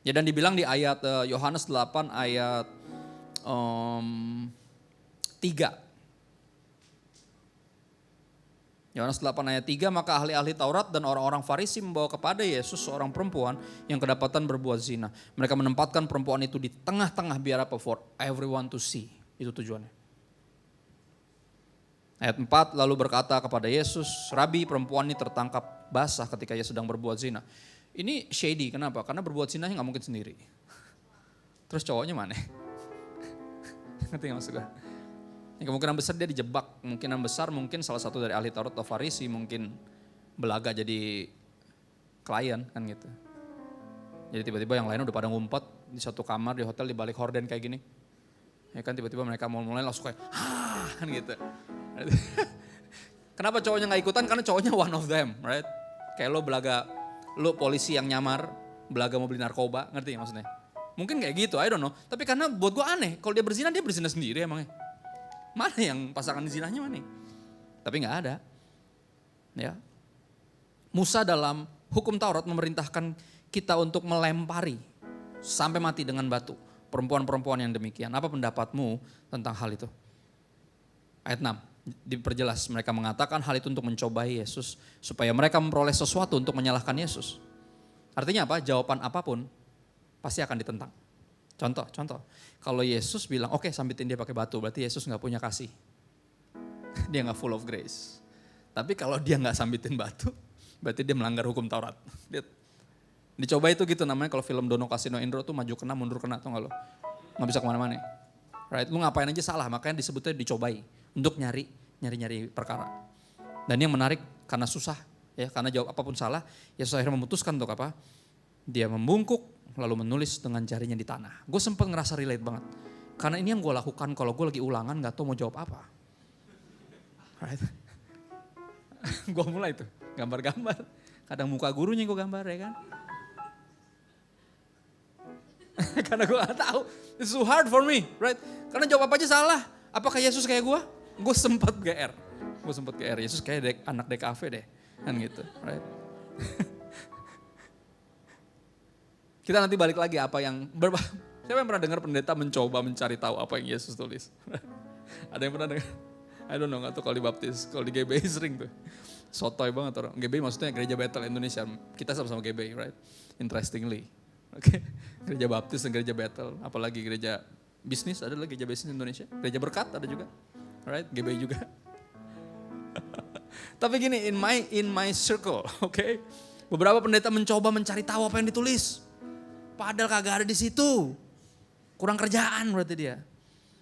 Ya dan dibilang di ayat Yohanes 8 ayat 3. Yohanes 8 ayat 3, maka ahli-ahli Taurat dan orang-orang Farisi membawa kepada Yesus seorang perempuan yang kedapatan berbuat zina. Mereka menempatkan perempuan itu di tengah-tengah biar apa? For everyone to see. Itu tujuannya. Ayat 4, lalu berkata kepada Yesus, Rabi, perempuan ini tertangkap basah ketika ia sedang berbuat zina. Ini shady, kenapa? Karena berbuat zinanya gak mungkin sendiri. Terus cowoknya mana? Ngerti gak maksud gue? Kemungkinan besar dia dijebak, kemungkinan besar mungkin salah satu dari ahli Taurat atau Farisi mungkin belaga jadi klien kan gitu. Jadi tiba-tiba yang lain udah pada ngumpet di satu kamar di hotel di balik horden kayak gini. Ya kan tiba-tiba mereka mau mulai langsung kayak kan gitu. Kenapa cowoknya gak ikutan? Karena cowoknya one of them, right? Kayak lo belaga, lo polisi yang nyamar, belaga mau beli narkoba, ngerti maksudnya? Mungkin kayak gitu, I don't know. Tapi karena buat gue aneh, kalau dia berzina sendiri emangnya. Mana yang pasangan zinanya mana? Tapi nggak ada. Ya. Musa dalam Hukum Taurat memerintahkan kita untuk melempari sampai mati dengan batu perempuan-perempuan yang demikian. Apa pendapatmu tentang hal itu? Ayat 6 diperjelas, mereka mengatakan hal itu untuk mencobai Yesus supaya mereka memperoleh sesuatu untuk menyalahkan Yesus. Artinya apa? Jawaban apapun pasti akan ditentang. Contoh, kalau Yesus bilang oke, sambitin dia pakai batu, berarti Yesus nggak punya kasih. Dia nggak full of grace. Tapi kalau dia nggak sambitin batu, berarti dia melanggar hukum Taurat. Dicoba itu gitu namanya, kalau film Dono Kasino Indro tuh maju kena mundur kena, tuh nggak lo? Nggak bisa kemana-mana. Right? Lu ngapain aja salah, makanya disebutnya dicobai untuk nyari perkara. Dan yang menarik karena susah, ya karena jawab apapun salah, Yesus akhirnya memutuskan untuk apa? Dia membungkuk lalu menulis dengan jarinya di tanah. Gue sempat ngerasa relate banget, karena ini yang gue lakukan kalau gue lagi ulangan nggak tahu mau jawab apa. Right? Gue mulai tuh gambar-gambar, kadang muka gurunya gue gambar ya kan. Karena gue gak tahu, it's so hard for me, right? Karena jawab apa aja salah. Apakah Yesus kayak gue? Gue sempat GR. Yesus kayak anak DKV deh, kan gitu, right? Kita nanti balik lagi apa yang siapa yang pernah dengar pendeta mencoba mencari tahu apa yang Yesus tulis? Ada yang pernah dengar? I don't know, gak tahu kalau di baptis, kalau di GBI sering tuh. Sotoy banget orang. GBI maksudnya Gereja Bethel Indonesia. Kita sama-sama GBI, right? Interestingly. Oke, Gereja Baptis dan Gereja Bethel, apalagi gereja bisnis, ada lagi gereja bisnis Indonesia, gereja berkat ada juga, right? GBI juga. Tapi gini, in my circle, oke, beberapa pendeta mencoba mencari tahu apa yang ditulis, padahal kagak ada di situ, kurang kerjaan berarti dia.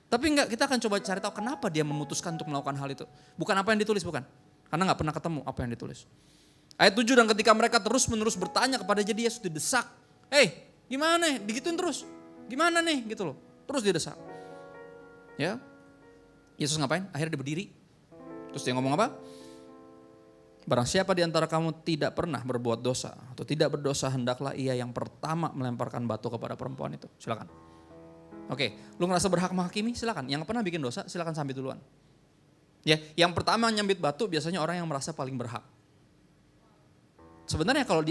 Tapi enggak, kita akan coba cari tahu kenapa dia memutuskan untuk melakukan hal itu, bukan apa yang ditulis, bukan, karena nggak pernah ketemu apa yang ditulis. Ayat 7, dan ketika mereka terus-menerus bertanya kepada dia, Yesus didesak. Gimana nih? Digituin terus. Gimana nih? Gitu loh. Terus didesak. Ya. Yesus ngapain? Akhirnya dia berdiri. Terus dia ngomong apa? Barang siapa di antara kamu tidak pernah berbuat dosa atau tidak berdosa, hendaklah ia yang pertama melemparkan batu kepada perempuan itu. Silakan. Oke, lu ngerasa berhak menghakimi? Silakan. Yang pernah bikin dosa, silakan sambit duluan. Ya, yang pertama nyambit batu biasanya orang yang merasa paling berhak. Sebenarnya kalau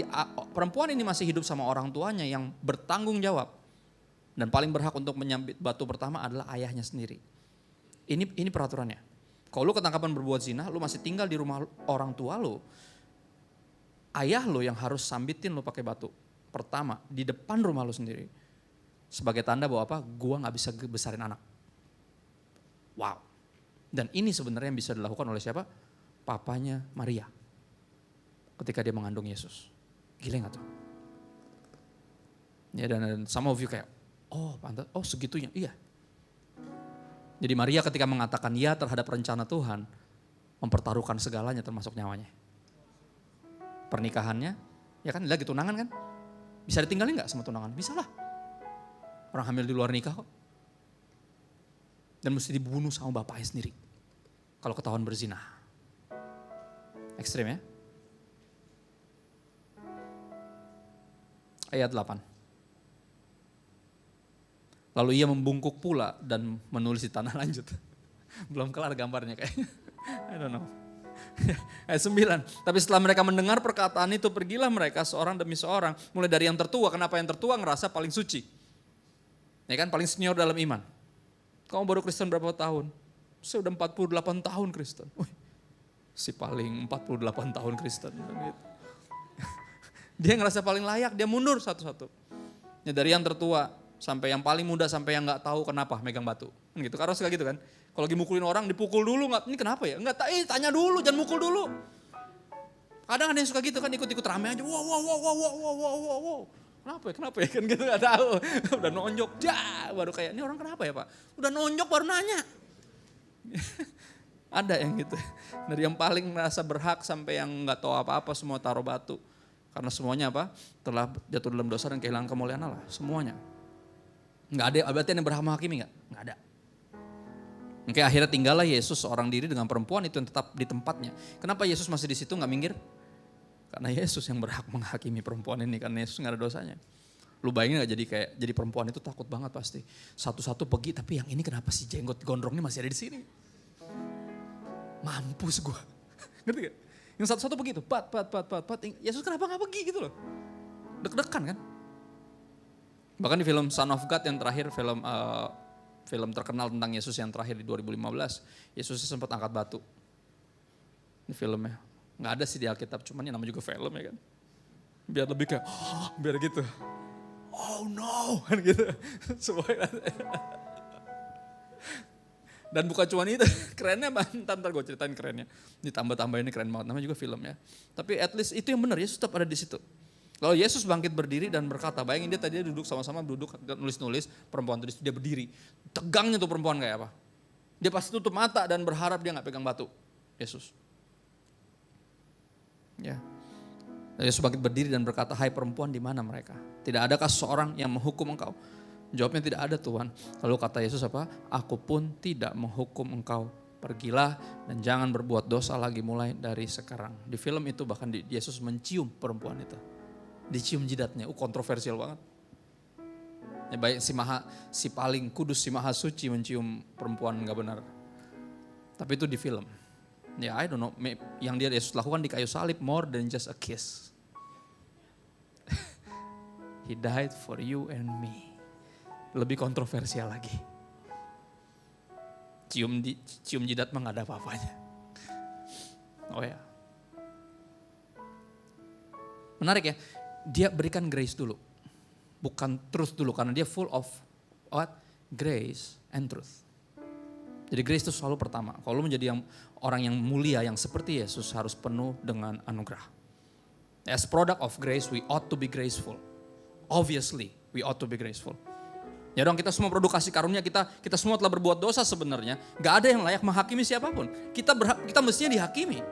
perempuan ini masih hidup sama orang tuanya yang bertanggung jawab dan paling berhak untuk menyambit batu pertama adalah ayahnya sendiri. Ini peraturannya. Kalau lu ketangkapan berbuat zina, lu masih tinggal di rumah orang tua lu, ayah lu yang harus sambitin lu pakai batu pertama di depan rumah lu sendiri. Sebagai tanda bahwa apa? Gua nggak bisa besarin anak. Wow. Dan ini sebenarnya yang bisa dilakukan oleh siapa? Papanya Maria. Ketika dia mengandung Yesus. Gila gak tuh? Ya, dan some of you kayak, pantas, segitunya, iya. Jadi Maria ketika mengatakan ya terhadap rencana Tuhan, mempertaruhkan segalanya termasuk nyawanya. Pernikahannya, ya kan lagi tunangan kan? Bisa ditinggalin gak sama tunangan? Bisa lah. Orang hamil di luar nikah kok. Dan mesti dibunuh sama bapaknya sendiri. Kalau ketahuan berzina. Ekstrim ya? Ayat 8. Lalu ia membungkuk pula dan menulis di tanah, lanjut. Belum kelar gambarnya kayaknya. I don't know. Ayat 9. Tapi setelah mereka mendengar perkataan itu, pergilah mereka seorang demi seorang. Mulai dari yang tertua. Kenapa yang tertua ngerasa paling suci? Ya kan, paling senior dalam iman. Kamu baru Kristen berapa tahun? Saya udah 48 tahun Kristen. Si paling 48 tahun Kristen. Gitu. Dia ngerasa paling layak, dia mundur satu-satu. Ya, dari yang tertua sampai yang paling muda sampai yang nggak tahu kenapa megang batu. Gitu, karena suka gitu kan. Kalau lagi mukulin orang dipukul dulu, nggak, ini kenapa ya? Nggak, tanya dulu, jangan mukul dulu. Kadang ada yang suka gitu kan, ikut-ikut rame aja. Wow. Kenapa ya? Kan gitu nggak tahu. Udah nonjok, baru kayak, ini orang kenapa ya Pak? Udah nonjok baru nanya. Ada yang gitu. Dari yang paling merasa berhak sampai yang nggak tahu apa-apa semua taruh batu. Karena semuanya apa? Telah jatuh dalam dosa dan kehilangan kemuliaan Allah. Semuanya. Nggak ada, berarti yang berhak menghakimi nggak? Nggak ada. Oke, akhirnya tinggallah Yesus seorang diri dengan perempuan itu yang tetap di tempatnya. Kenapa Yesus masih di situ nggak minggir? Karena Yesus yang berhak menghakimi perempuan ini, karena Yesus nggak ada dosanya. Lu bayangin nggak jadi perempuan itu takut banget pasti. Satu-satu pergi, tapi yang ini kenapa sih jenggot gondrongnya masih ada di sini? Mampus gue. Ngerti gak? Yang satu-satu begitu, pat. Yesus kenapa nggak pergi gitu loh. Deg-degan kan. Bahkan di film Son of God yang terakhir, film terkenal tentang Yesus yang terakhir di 2015, Yesus sempat angkat batu. Ini filmnya. Nggak ada sih di Alkitab, cuman yang namanya juga film ya kan. Biar lebih kayak, biar gitu. Oh no, kan gitu. Semuanya. Dan bukan cuma itu, kerennya ntar gue ceritain kerennya. Ditambah-tambah ini keren banget, namanya juga film ya. Tapi at least itu yang benar, Yesus tetap ada di situ. Lalu Yesus bangkit berdiri dan berkata, bayangin dia tadi duduk sama-sama duduk nulis-nulis, perempuan tadi dia berdiri. Tegangnya tuh perempuan kayak apa. Dia pasti tutup mata dan berharap dia gak pegang batu. Yesus. Ya. Dan Yesus bangkit berdiri dan berkata, hai perempuan di mana mereka? Tidak adakah seorang yang menghukum engkau? Jawabnya tidak ada Tuhan. Lalu kata Yesus apa? Aku pun tidak menghukum engkau. Pergilah dan jangan berbuat dosa lagi mulai dari sekarang. Di film itu bahkan Yesus mencium perempuan itu. Dicium jidatnya, kontroversial banget. Ya, baik si paling kudus, si maha suci mencium perempuan gak benar. Tapi itu di film. Ya I don't know, yang Yesus lakukan di kayu salib more than just a kiss. He died for you and me. Lebih kontroversial lagi. Cium jidat mah gak ada apa-apanya. Oh ya. Menarik ya. Dia berikan grace dulu. Bukan truth dulu. Karena dia full of what? Grace and truth. Jadi grace itu selalu pertama. Kalau lu menjadi orang yang mulia, yang seperti Yesus harus penuh dengan anugerah. As product of grace, we ought to be graceful. Obviously, we ought to be graceful. Ya dong, kita semua produk kasih karunia, kita semua telah berbuat dosa sebenarnya. Gak ada yang layak menghakimi siapapun. Kita mestinya dihakimi.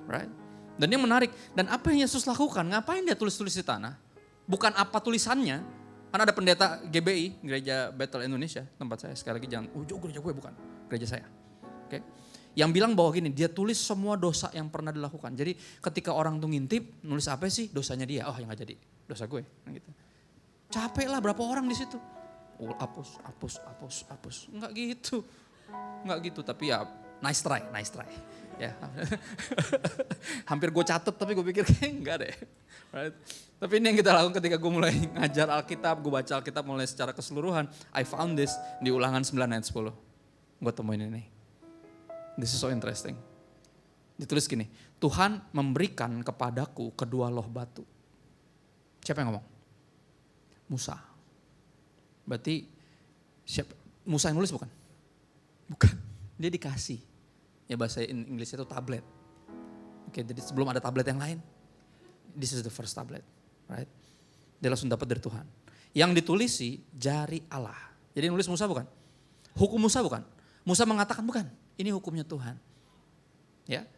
Right? Dan yang menarik, dan apa yang Yesus lakukan? Ngapain dia tulis-tulis di tanah? Bukan apa tulisannya. Kan ada pendeta GBI, Gereja Bethel Indonesia, tempat saya. Sekali lagi jangan, gereja gue bukan, gereja saya. Oke. Yang bilang bahwa gini, dia tulis semua dosa yang pernah dilakukan. Jadi ketika orang tuh ngintip, nulis apa sih? Dosanya dia. Oh yang gak jadi, dosa gue. Gitu. Capek lah berapa orang di situ. Hapus. Enggak gitu, tapi ya nice try. Ya. Hampir gue catet tapi gue pikir kayak enggak deh. Right? Tapi ini yang kita lakukan ketika gue mulai ngajar Alkitab, gue baca Alkitab mulai secara keseluruhan. I found this di Ulangan 9 ayat 10. Gue temuin ini. This is so interesting. Ditulis gini, Tuhan memberikan kepadaku kedua loh batu. Siapa yang ngomong? Musa. Berarti Musa yang nulis bukan? Bukan, dia dikasih. Ya bahasa Inggrisnya itu tablet. Oke, jadi sebelum ada tablet yang lain, this is the first tablet, right? Dia langsung dapat dari Tuhan. Yang ditulisi jari Allah. Jadi nulis Musa bukan? Hukum Musa bukan? Musa mengatakan bukan, ini hukumnya Tuhan. Ya.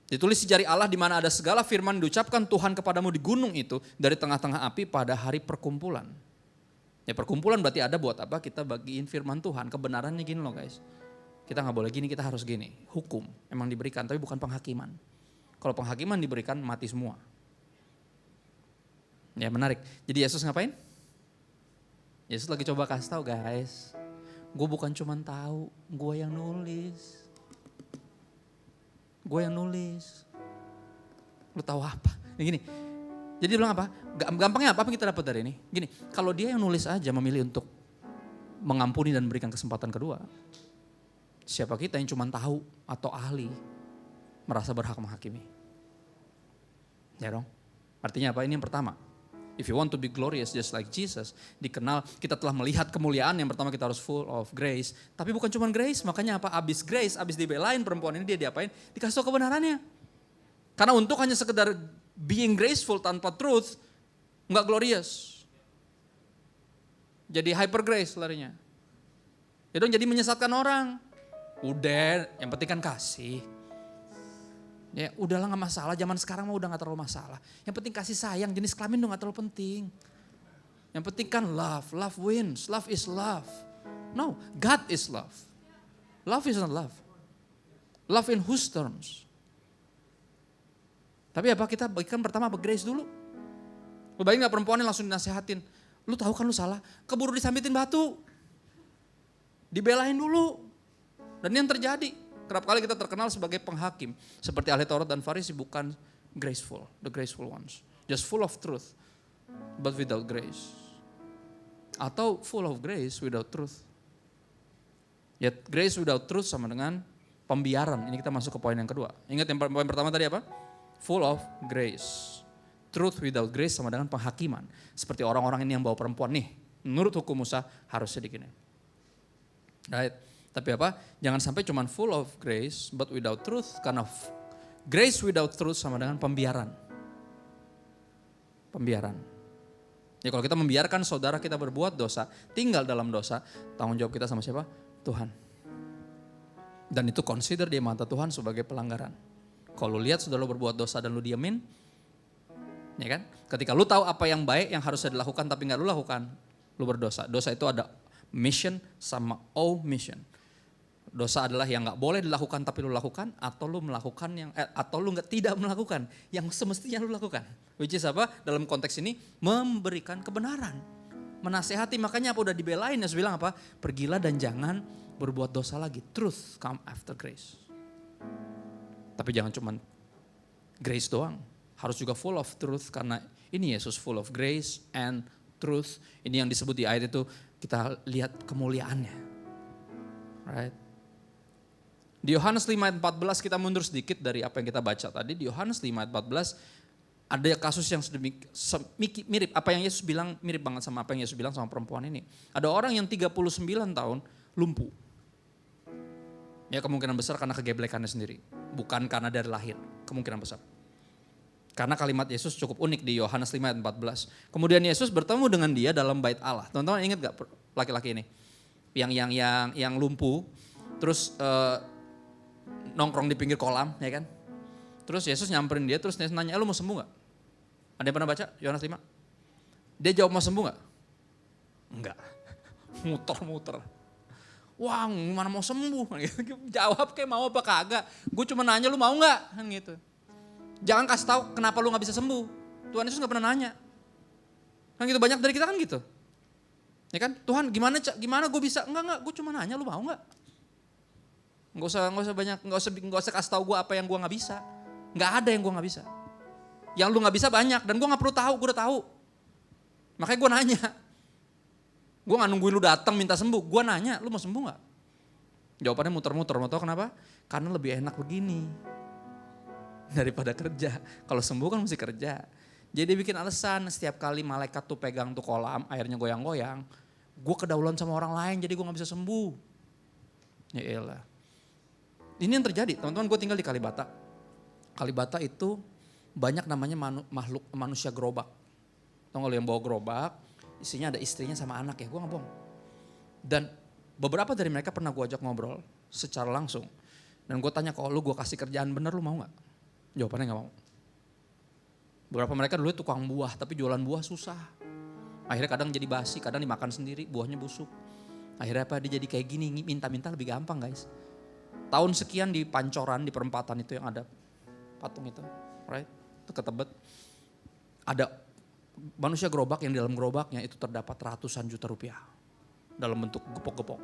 Ditulis di jari Allah di mana ada segala firman diucapkan Tuhan kepadamu di gunung itu dari tengah-tengah api pada hari perkumpulan. Ya perkumpulan berarti ada buat apa? Kita bagiin firman Tuhan. Kebenarannya gini loh guys. Kita gak boleh gini, kita harus gini. Hukum emang diberikan tapi bukan penghakiman. Kalau penghakiman diberikan mati semua. Ya menarik. Jadi Yesus ngapain? Yesus lagi coba kasih tahu guys. Gue bukan cuma tahu, gue yang nulis. Gue yang nulis. Lu tahu apa? Nah, gini. Jadi dia bilang apa? Gampangnya apa yang kita dapat dari ini? Gini, kalau dia yang nulis aja memilih untuk mengampuni dan memberikan kesempatan kedua. Siapa kita yang cuma tahu atau ahli merasa berhak menghakimi? Ya dong. Artinya apa? Ini yang pertama. If you want to be glorious just like Jesus, dikenal kita telah melihat kemuliaan, yang pertama kita harus full of grace. Tapi bukan cuma grace, makanya apa? Abis grace, abis dibelain perempuan ini dia diapain? Dikasih tahu kebenarannya. Karena untuk hanya sekedar being graceful tanpa truth, enggak glorious. Jadi hyper grace larinya. Ya dong, jadi menyesatkan orang. Udah, yang penting kan kasih. Ya udahlah gak masalah, zaman sekarang mah udah gak terlalu masalah. Yang penting kasih sayang, jenis kelamin udah gak terlalu penting. Yang penting kan love wins, love is love. No, God is love. Love is not love. Love in whose terms? Tapi apa kita bagikan pertama grace dulu. Lu bayangin gak perempuannya langsung dinasehatin. Lu tahu kan lu salah, keburu disambitin batu. Dibelain dulu. Dan yang terjadi, Kerap kali kita terkenal sebagai penghakim. Seperti ahli Taurat dan Farisi bukan graceful, the graceful ones. Just full of truth, but without grace. Atau full of grace without truth. Yet grace without truth sama dengan pembiaran. Ini kita masuk ke poin yang kedua. Ingat yang poin pertama tadi apa? Full of grace. Truth without grace sama dengan penghakiman. Seperti orang-orang ini yang bawa perempuan nih. Menurut hukum Musa harus sedikit. Right? Tapi apa? Jangan sampai cuman full of grace but without truth. Karena grace without truth sama dengan pembiaran. Pembiaran. Ya kalau kita membiarkan saudara kita berbuat dosa, tinggal dalam dosa, tanggung jawab kita sama siapa? Tuhan. Dan itu consider di mata Tuhan sebagai pelanggaran. Kalau lu lihat saudara lu berbuat dosa dan lu diamin, ya kan? Ketika lu tahu apa yang baik yang harusnya dilakukan tapi nggak lu lakukan, lu berdosa. Dosa itu ada mission sama omission. Dosa adalah yang nggak boleh dilakukan tapi lu lakukan, atau lu melakukan yang atau lu tidak melakukan yang semestinya lu lakukan. Which is apa? Dalam konteks ini memberikan kebenaran, menasehati. Makanya apa udah dibelain, Yesus bilang apa? Pergilah dan jangan berbuat dosa lagi. Truth come after grace. Tapi jangan cuman grace doang, harus juga full of truth, karena ini Yesus full of grace and truth. Ini yang disebut di ayat itu, kita lihat kemuliaannya. Right? Di Yohanes 5 ayat 14, kita mundur sedikit dari apa yang kita baca tadi. Di Yohanes 5 ayat 14 ada kasus yang mirip apa yang Yesus bilang, mirip banget sama apa yang Yesus bilang sama perempuan ini. Ada orang yang 39 tahun lumpuh. Ya kemungkinan besar karena kegeblekannya sendiri, bukan karena dari lahir, kemungkinan besar. Karena kalimat Yesus cukup unik di Yohanes 5 ayat 14. Kemudian Yesus bertemu dengan dia dalam bait Allah. Teman-teman ingat gak laki-laki ini? Yang lumpuh, terus nongkrong di pinggir kolam, ya kan? Terus Yesus nyamperin dia, terus Yesus nanya, lu mau sembuh gak? Ada yang pernah baca Yohanes 5? Dia jawab mau sembuh gak? Enggak. Muter-muter. Wah, gimana mau sembuh? Jawab kayak mau apa kagak. Gue cuma nanya lu mau gak? Kan gitu. Jangan kasih tahu kenapa lu gak bisa sembuh. Tuhan Yesus gak pernah nanya. Kan gitu, banyak dari kita kan gitu. Ya kan, Tuhan gimana gue bisa? Enggak, gue cuma nanya lu mau gak? Nggak usah kasih tahu gue apa yang gue nggak bisa. Nggak ada yang gue nggak bisa. Yang lu nggak bisa banyak dan gue nggak perlu tahu, gue udah tahu. Makanya gue nanya. Gue nggak nungguin lu datang minta sembuh. Gue nanya, lu mau sembuh nggak? Jawabannya muter-muter. Mau tahu kenapa? Karena lebih enak begini daripada kerja. Kalau sembuh kan mesti kerja. Jadi dia bikin alasan, setiap kali malaikat tuh pegang tuh kolam, airnya goyang-goyang, gue kedaulan sama orang lain, jadi gue nggak bisa sembuh. Ya elah. Ini yang terjadi, teman-teman. Gue tinggal di Kalibata. Kalibata itu banyak namanya makhluk manusia gerobak. Tahu nggak lu yang bawa gerobak, isinya ada istrinya sama anak ya, gue nggak bohong. Dan beberapa dari mereka pernah gue ajak ngobrol secara langsung. Dan gue tanya, kalau lu gue kasih kerjaan bener lu mau gak? Jawabannya gak mau. Beberapa mereka dulu tukang buah, tapi jualan buah susah. Akhirnya kadang jadi basi, kadang dimakan sendiri, buahnya busuk. Akhirnya apa, dia jadi kayak gini, minta-minta lebih gampang guys. Tahun sekian di Pancoran, di perempatan itu yang ada patung itu, right? Dekat Tebet. Ada manusia gerobak yang di dalam gerobaknya itu terdapat ratusan juta rupiah. Dalam bentuk gepok-gepok.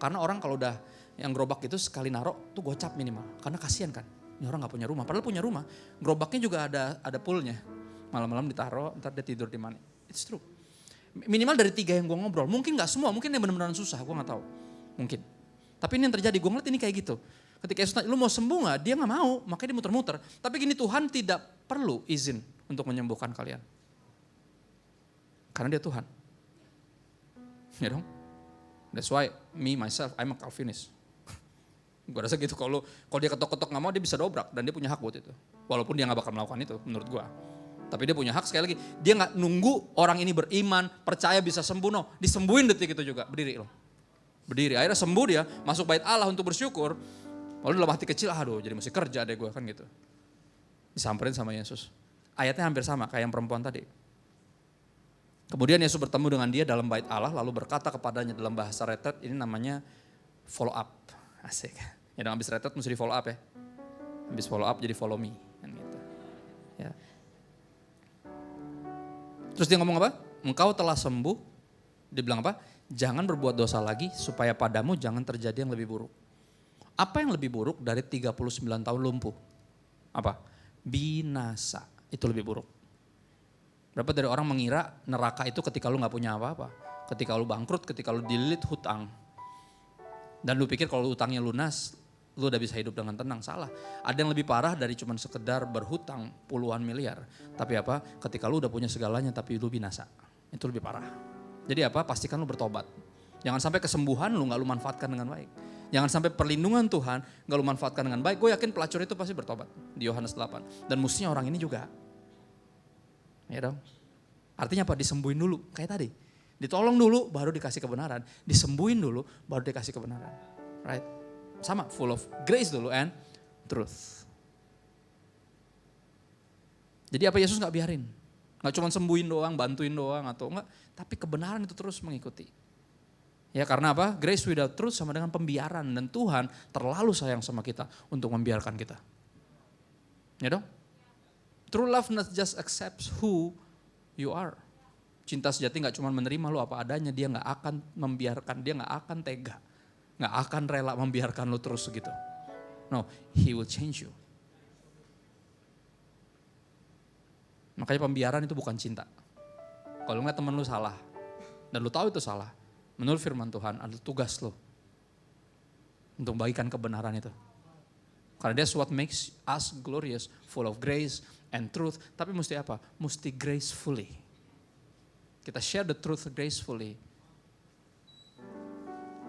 Karena orang kalau udah yang gerobak itu sekali narok tuh gocap minimal. Karena kasihan kan, ini orang gak punya rumah. Padahal punya rumah, gerobaknya juga ada poolnya. Malam-malam ditaruh, ntar dia tidur di mana. It's true. Minimal dari 3 yang gue ngobrol, mungkin gak semua, mungkin yang benar-benar susah, gue gak tahu. Mungkin. Tapi ini yang terjadi, gue ngeliat ini kayak gitu. Ketika Yesus tanya, lu mau sembuh gak? Dia gak mau, makanya dia muter-muter. Tapi gini, Tuhan tidak perlu izin untuk menyembuhkan kalian. Karena dia Tuhan. Ya dong? That's why me, myself, I'm a Calvinist. Gue rasa gitu, kalau dia ketok-ketok gak mau, dia bisa dobrak. Dan dia punya hak buat itu. Walaupun dia gak bakal melakukan itu, menurut gue. Tapi dia punya hak, sekali lagi. Dia gak nunggu orang ini beriman, percaya bisa sembuh. No, disembuhin detik itu juga, berdiri loh. Berdiri, akhirnya sembuh dia, masuk bait Allah untuk bersyukur. Lalu dalam hati kecil, aduh jadi mesti kerja deh gue kan gitu. Disamperin sama Yesus. Ayatnya hampir sama kayak yang perempuan tadi. Kemudian Yesus bertemu dengan dia dalam bait Allah, lalu berkata kepadanya dalam bahasa retret, ini namanya follow up. Asik. Ya habis retret mesti di follow up ya. Habis follow up jadi follow me. Kan gitu. Ya. Terus dia ngomong apa? Engkau telah sembuh. Dia bilang apa? Jangan berbuat dosa lagi supaya padamu jangan terjadi yang lebih buruk. Apa yang lebih buruk dari 39 tahun lumpuh? Apa? Binasa. Itu lebih buruk. Berapa dari orang mengira neraka itu ketika lu gak punya apa-apa. Ketika lu bangkrut, ketika lu dililit hutang. Dan lu pikir kalau utangnya lunas, lu udah bisa hidup dengan tenang. Salah. Ada yang lebih parah dari cuman sekedar berhutang puluhan miliar. Tapi apa? Ketika lu udah punya segalanya tapi lu binasa. Itu lebih parah. Jadi apa? Pastikan lu bertobat. Jangan sampai kesembuhan lu gak lu manfaatkan dengan baik. Jangan sampai perlindungan Tuhan gak lu manfaatkan dengan baik. Gue yakin pelacur itu pasti bertobat. Di Yohanes 8. Dan mestinya orang ini juga. Ya dong. Artinya apa? Disembuhin dulu. Kayak tadi. Ditolong dulu baru dikasih kebenaran. Disembuhin dulu baru dikasih kebenaran. Right? Sama, full of grace dulu and truth. Jadi apa Yesus gak biarin? Gak cuma sembuhin doang, bantuin doang atau enggak. Tapi kebenaran itu terus mengikuti. Ya karena apa? Grace without truth sama dengan pembiaran. Dan Tuhan terlalu sayang sama kita untuk membiarkan kita. Ya dong? True love not just accepts who you are. Cinta sejati gak cuma menerima lu apa adanya. Dia gak akan membiarkan, dia gak akan tega. Gak akan rela membiarkan lu terus gitu. No, he will change you. Makanya pembiaran itu bukan cinta. Kalau ngeliat temen lu salah, dan lu tahu itu salah, menurut firman Tuhan ada tugas lu untuk bagikan kebenaran itu. Karena that's what makes us glorious, full of grace and truth. Tapi mesti apa? Mesti gracefully. Kita share the truth gracefully.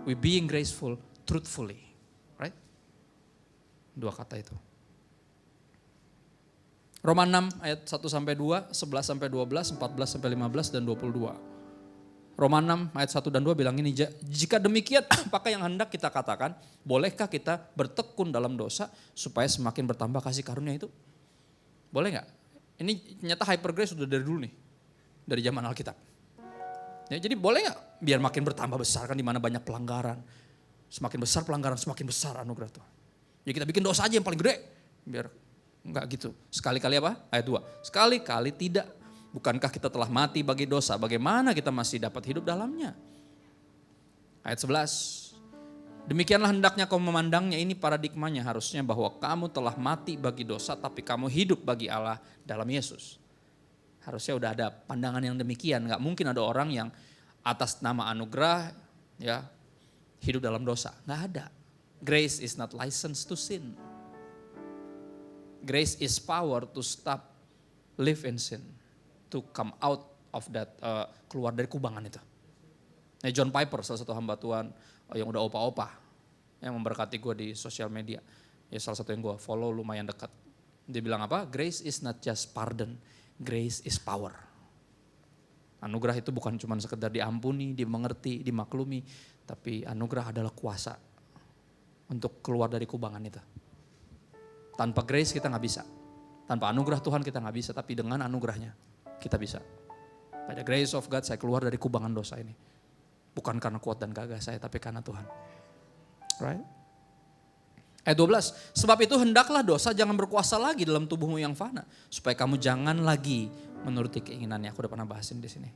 We being graceful, truthfully. Right? Dua kata itu. Roma 6 ayat 1 sampai 2, 11 sampai 12, 14 sampai 15 dan 22. Roma 6 ayat 1 dan 2 bilang ini, jika demikian apakah yang hendak kita katakan, bolehkah kita bertekun dalam dosa supaya semakin bertambah kasih karunia itu? Boleh gak? Ini ternyata hyper grace sudah dari dulu nih, dari zaman Alkitab. Ya, jadi boleh gak biar makin bertambah besar kan, di mana banyak pelanggaran. Semakin besar pelanggaran, semakin besar anugerah Tuhan. Ya kita bikin dosa aja yang paling gede, biar enggak gitu. Sekali-kali apa? Ayat 2. Sekali-kali tidak. Bukankah kita telah mati bagi dosa? Bagaimana kita masih dapat hidup dalamnya? Ayat 11. Demikianlah hendaknya kau memandangnya, ini paradigmanya harusnya bahwa kamu telah mati bagi dosa tapi kamu hidup bagi Allah dalam Yesus. Harusnya udah ada pandangan yang demikian. Gak mungkin ada orang yang atas nama anugerah ya hidup dalam dosa. Gak ada. Grace is not license to sin. Grace is power to stop live in sin, to come out of that, keluar dari kubangan itu. Nah, John Piper salah satu hamba Tuhan yang udah opa-opa, yang memberkati gue di sosial media. Ya salah satu yang gue follow lumayan dekat. Dia bilang apa? Grace is not just pardon, grace is power. Anugerah itu bukan cuma sekedar diampuni, dimengerti, dimaklumi, tapi anugerah adalah kuasa untuk keluar dari kubangan itu. Tanpa grace kita gak bisa. Tanpa anugerah Tuhan kita gak bisa. Tapi dengan anugerahnya kita bisa. By the grace of God saya keluar dari kubangan dosa ini. Bukan karena kuat dan gagah saya, tapi karena Tuhan. Right? Ayat 12. Sebab itu hendaklah dosa jangan berkuasa lagi dalam tubuhmu yang fana. Supaya kamu jangan lagi menuruti keinginannya. Aku udah pernah bahasin di sini.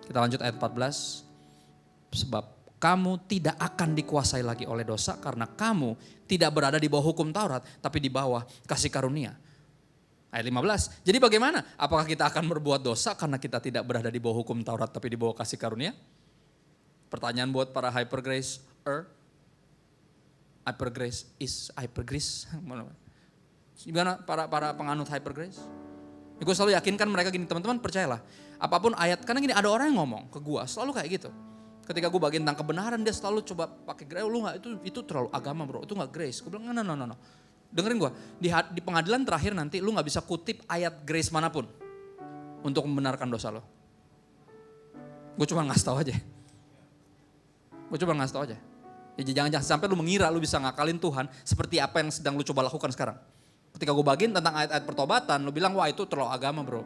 Kita lanjut ayat 14. Sebab kamu tidak akan dikuasai lagi oleh dosa karena kamu tidak berada di bawah hukum Taurat tapi di bawah kasih karunia. Ayat 15. Jadi bagaimana? Apakah kita akan berbuat dosa karena kita tidak berada di bawah hukum Taurat tapi di bawah kasih karunia? Pertanyaan buat para hyper grace. Hyper grace is hyper grace. Gimana para penganut hyper grace? Ya, gue selalu yakinkan mereka gini, teman-teman percayalah. Apapun ayat, karena gini ada orang yang ngomong ke gue selalu kayak gitu. Ketika gue bagian tentang kebenaran dia selalu coba pakai grace. Lu gak, itu terlalu agama bro, itu gak grace. Gue bilang no. Dengerin gue, di pengadilan terakhir nanti lu gak bisa kutip ayat grace manapun untuk membenarkan dosa lo. Gue cuma ngasih tau aja. Ya, jangan sampai lu mengira lu bisa ngakalin Tuhan seperti apa yang sedang lu coba lakukan sekarang. Ketika gue bagian tentang ayat-ayat pertobatan, lu bilang wah itu terlalu agama bro.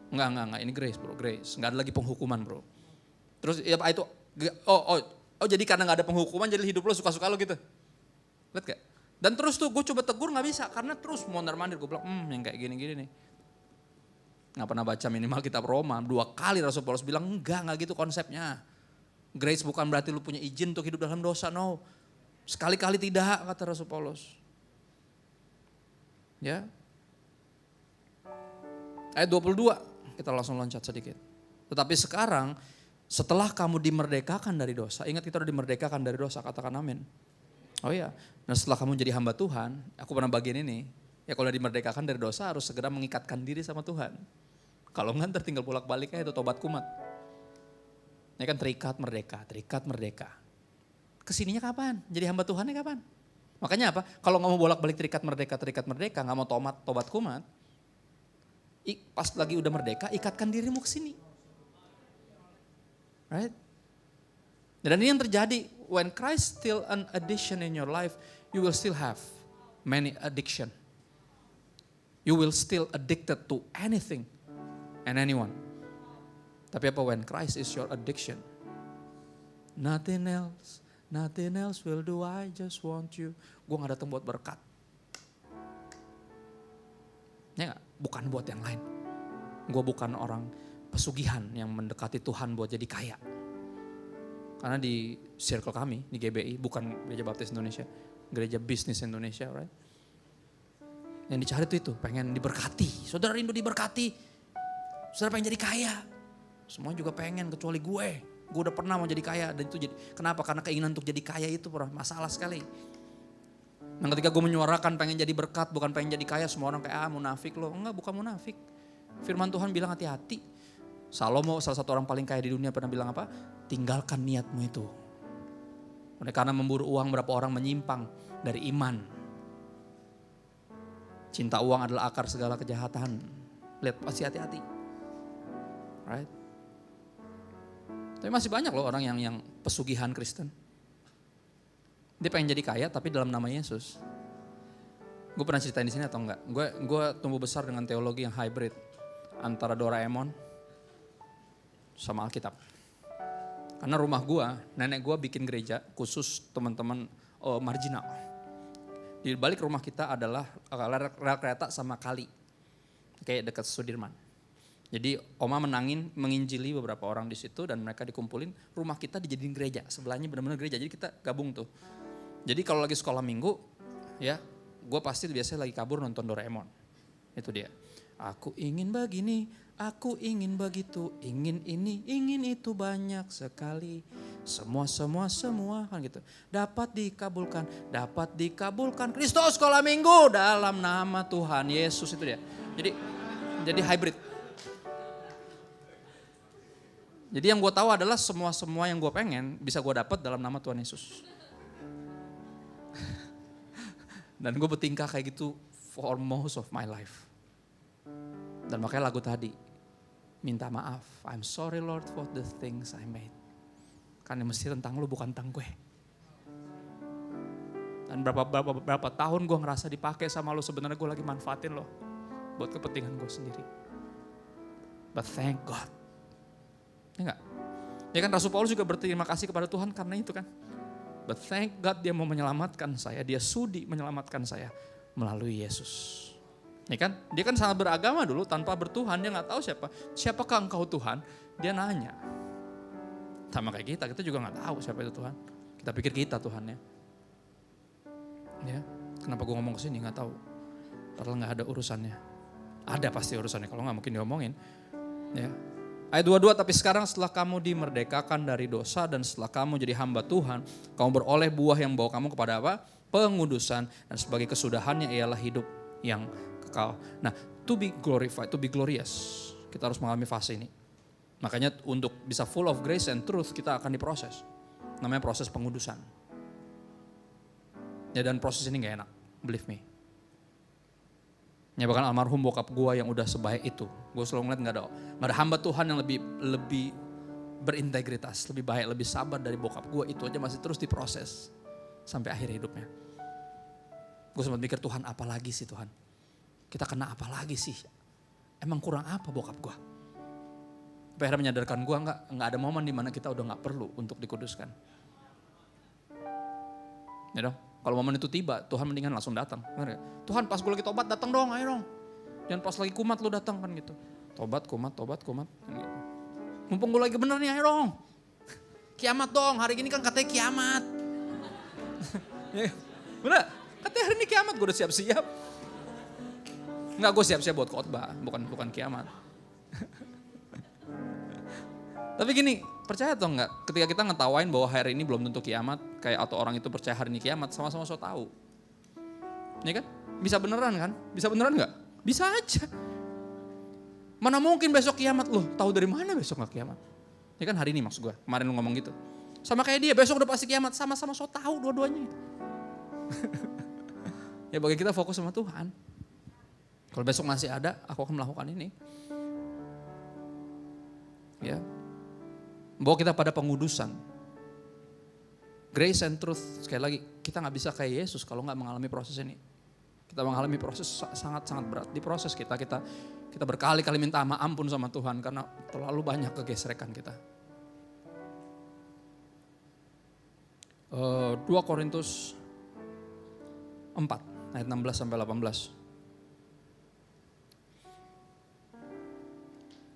Enggak, ini grace bro, grace. Gak ada lagi penghukuman bro. Terus ya itu, jadi karena gak ada penghukuman jadi hidup lo suka-suka lo gitu. Lihat gak? Dan terus tuh gue coba tegur gak bisa karena terus mondar-mandir. Gue bilang yang kayak gini-gini nih. Gak pernah baca minimal kitab Roma. 2 kali Rasul Paulus bilang enggak gitu konsepnya. Grace bukan berarti lu punya izin untuk hidup dalam dosa, no. Sekali-kali tidak, kata Rasul Paulus. Ya. Ayat 22, kita langsung loncat sedikit. Tetapi sekarang, setelah kamu dimerdekakan dari dosa, ingat kita udah dimerdekakan dari dosa, katakan amin. Oh iya, dan setelah kamu jadi hamba Tuhan, aku pernah bagian ini, ya kalau udah dimerdekakan dari dosa harus segera mengikatkan diri sama Tuhan. Kalau enggak ntar tinggal bolak-balik aja itu tobat kumat. Ini kan terikat merdeka. Kesininya kapan? Jadi hamba Tuhannya kapan? Makanya apa? Kalau nggak mau bolak-balik terikat merdeka, nggak mau tobat kumat, pas lagi udah merdeka, ikatkan dirimu ke sini. Right? Dan ini yang terjadi, when Christ still an addition in your life, you will still have many addiction. You will still addicted to anything and anyone. Tapi apa, when Christ is your addiction, nothing else will do, I just want you. Gue gak datang buat berkat. Ya gak? Bukan buat yang lain. Gue bukan orang pesugihan yang mendekati Tuhan buat jadi kaya. Karena di circle kami, di GBI, bukan Gereja Baptis Indonesia, Gereja Bisnis Indonesia, right? Yang dicari itu, pengen diberkati. Saudara rindu diberkati. Saudara pengen jadi kaya. Semua juga pengen kecuali gue. Gue udah pernah mau jadi kaya dan itu jadi, kenapa? Karena keinginan untuk jadi kaya itu masalah sekali. Nah ketika gue menyuarakan pengen jadi berkat, bukan pengen jadi kaya, semua orang kayak munafik lo. Enggak, bukan munafik. Firman Tuhan bilang hati-hati. Salomo salah satu orang paling kaya di dunia pernah bilang apa? Tinggalkan niatmu itu. Oleh karena memburu uang berapa orang menyimpang dari iman. Cinta uang adalah akar segala kejahatan. Lihat, pasti hati-hati. Right? Tapi masih banyak loh orang yang pesugihan Kristen. Dia pengen jadi kaya tapi dalam nama Yesus. Gue pernah ceritain di sini atau enggak? Gue tumbuh besar dengan teologi yang hybrid antara Doraemon sama Alkitab. Karena rumah gue, nenek gue bikin gereja khusus teman-teman marginal. Di balik rumah kita adalah rel kereta sama kali, kayak dekat Sudirman. Jadi oma menginjili beberapa orang di situ dan mereka dikumpulin. Rumah kita dijadiin gereja, sebelahnya benar-benar gereja. Jadi kita gabung tuh. Jadi kalau lagi sekolah minggu, ya gue pasti biasanya lagi kabur nonton Doraemon. Itu dia. Aku ingin begini, aku ingin begitu, ingin ini, ingin itu banyak sekali. Semua kan gitu. Dapat dikabulkan. Kristus sekolah minggu dalam nama Tuhan Yesus, itu dia. Jadi hybrid. Jadi yang gue tahu adalah semua yang gue pengen bisa gue dapat dalam nama Tuhan Yesus. Dan gue bertingkah kayak gitu for most of my life. Dan makanya lagu tadi, minta maaf. I'm sorry Lord for the things I made. Karena mesti tentang lu bukan tentang gue. Dan berapa tahun gue ngerasa dipakai sama lu, sebenarnya gue lagi manfaatin lo buat kepentingan gue sendiri. But thank God. Ya enggak? Ya kan Rasul Paulus juga berterima kasih kepada Tuhan karena itu kan. But thank God dia mau menyelamatkan saya. Dia sudi menyelamatkan saya melalui Yesus. Ya kan? Dia kan sangat beragama dulu tanpa bertuhan. Dia gak tahu siapakah engkau Tuhan. Dia nanya. Sama kayak kita juga gak tahu siapa itu Tuhan. Kita pikir kita Tuhannya. Ya, kenapa gue ngomong kesini gak tahu. Padahal gak ada urusannya. Ada pasti urusannya, kalau gak mungkin diomongin. Ya. Ayat 22, tapi sekarang setelah kamu dimerdekakan dari dosa dan setelah kamu jadi hamba Tuhan, kamu beroleh buah yang membawa kamu kepada apa? Pengudusan, dan sebagai kesudahannya ialah hidup yang kekal. Nah, to be glorified, to be glorious, kita harus mengalami fase ini. Makanya untuk bisa full of grace and truth kita akan diproses. Namanya proses pengudusan. Ya, dan proses ini gak enak, believe me. Ya bahkan almarhum bokap gue yang udah sebaik itu. Gue selalu ngeliat gak ada hamba Tuhan yang lebih berintegritas, lebih baik, lebih sabar dari bokap gue. Itu aja masih terus diproses sampai akhir hidupnya. Gue sempat mikir, Tuhan apa lagi sih Tuhan? Kita kena apa lagi sih? Emang kurang apa bokap gue? Sampai akhirnya menyadarkan gue gak ada momen dimana kita udah gak perlu untuk dikuduskan. Ya dong? Kalau momen itu tiba, Tuhan mendingan langsung datang. Tuhan pas gue lagi tobat datang dong, ayo dong. Jangan pas lagi kumat lu datang kan gitu. Tobat, kumat. Kan gitu. Mumpung gue lagi bener nih, ayo dong. Kiamat dong, hari ini kan katanya kiamat. Ya, bener, katanya hari ini kiamat gue udah siap-siap. Enggak, gue siap-siap buat khotbah, bukan kiamat. Tapi gini, percaya atau enggak, ketika kita ngetawain bahwa hari ini belum tentu kiamat, kayak atau orang itu percaya hari ini kiamat, sama-sama so tahu. Ya kan? Bisa beneran kan? Bisa beneran enggak? Bisa aja. Mana mungkin besok kiamat loh, tahu dari mana besok enggak kiamat? Ya kan hari ini maksud gue, kemarin lu ngomong gitu. Sama kayak dia, besok udah pasti kiamat, sama-sama so tahu dua-duanya. Ya bagi kita fokus sama Tuhan. Kalau besok masih ada, aku akan melakukan ini. Ya. Bawa kita pada pengudusan. Grace and truth, sekali lagi, kita gak bisa kayak Yesus kalau gak mengalami proses ini. Kita mengalami proses sangat-sangat berat. Di proses kita berkali-kali minta ampun sama Tuhan karena terlalu banyak kegesrekan kita. 2 Korintus 4 ayat 16 sampai 18.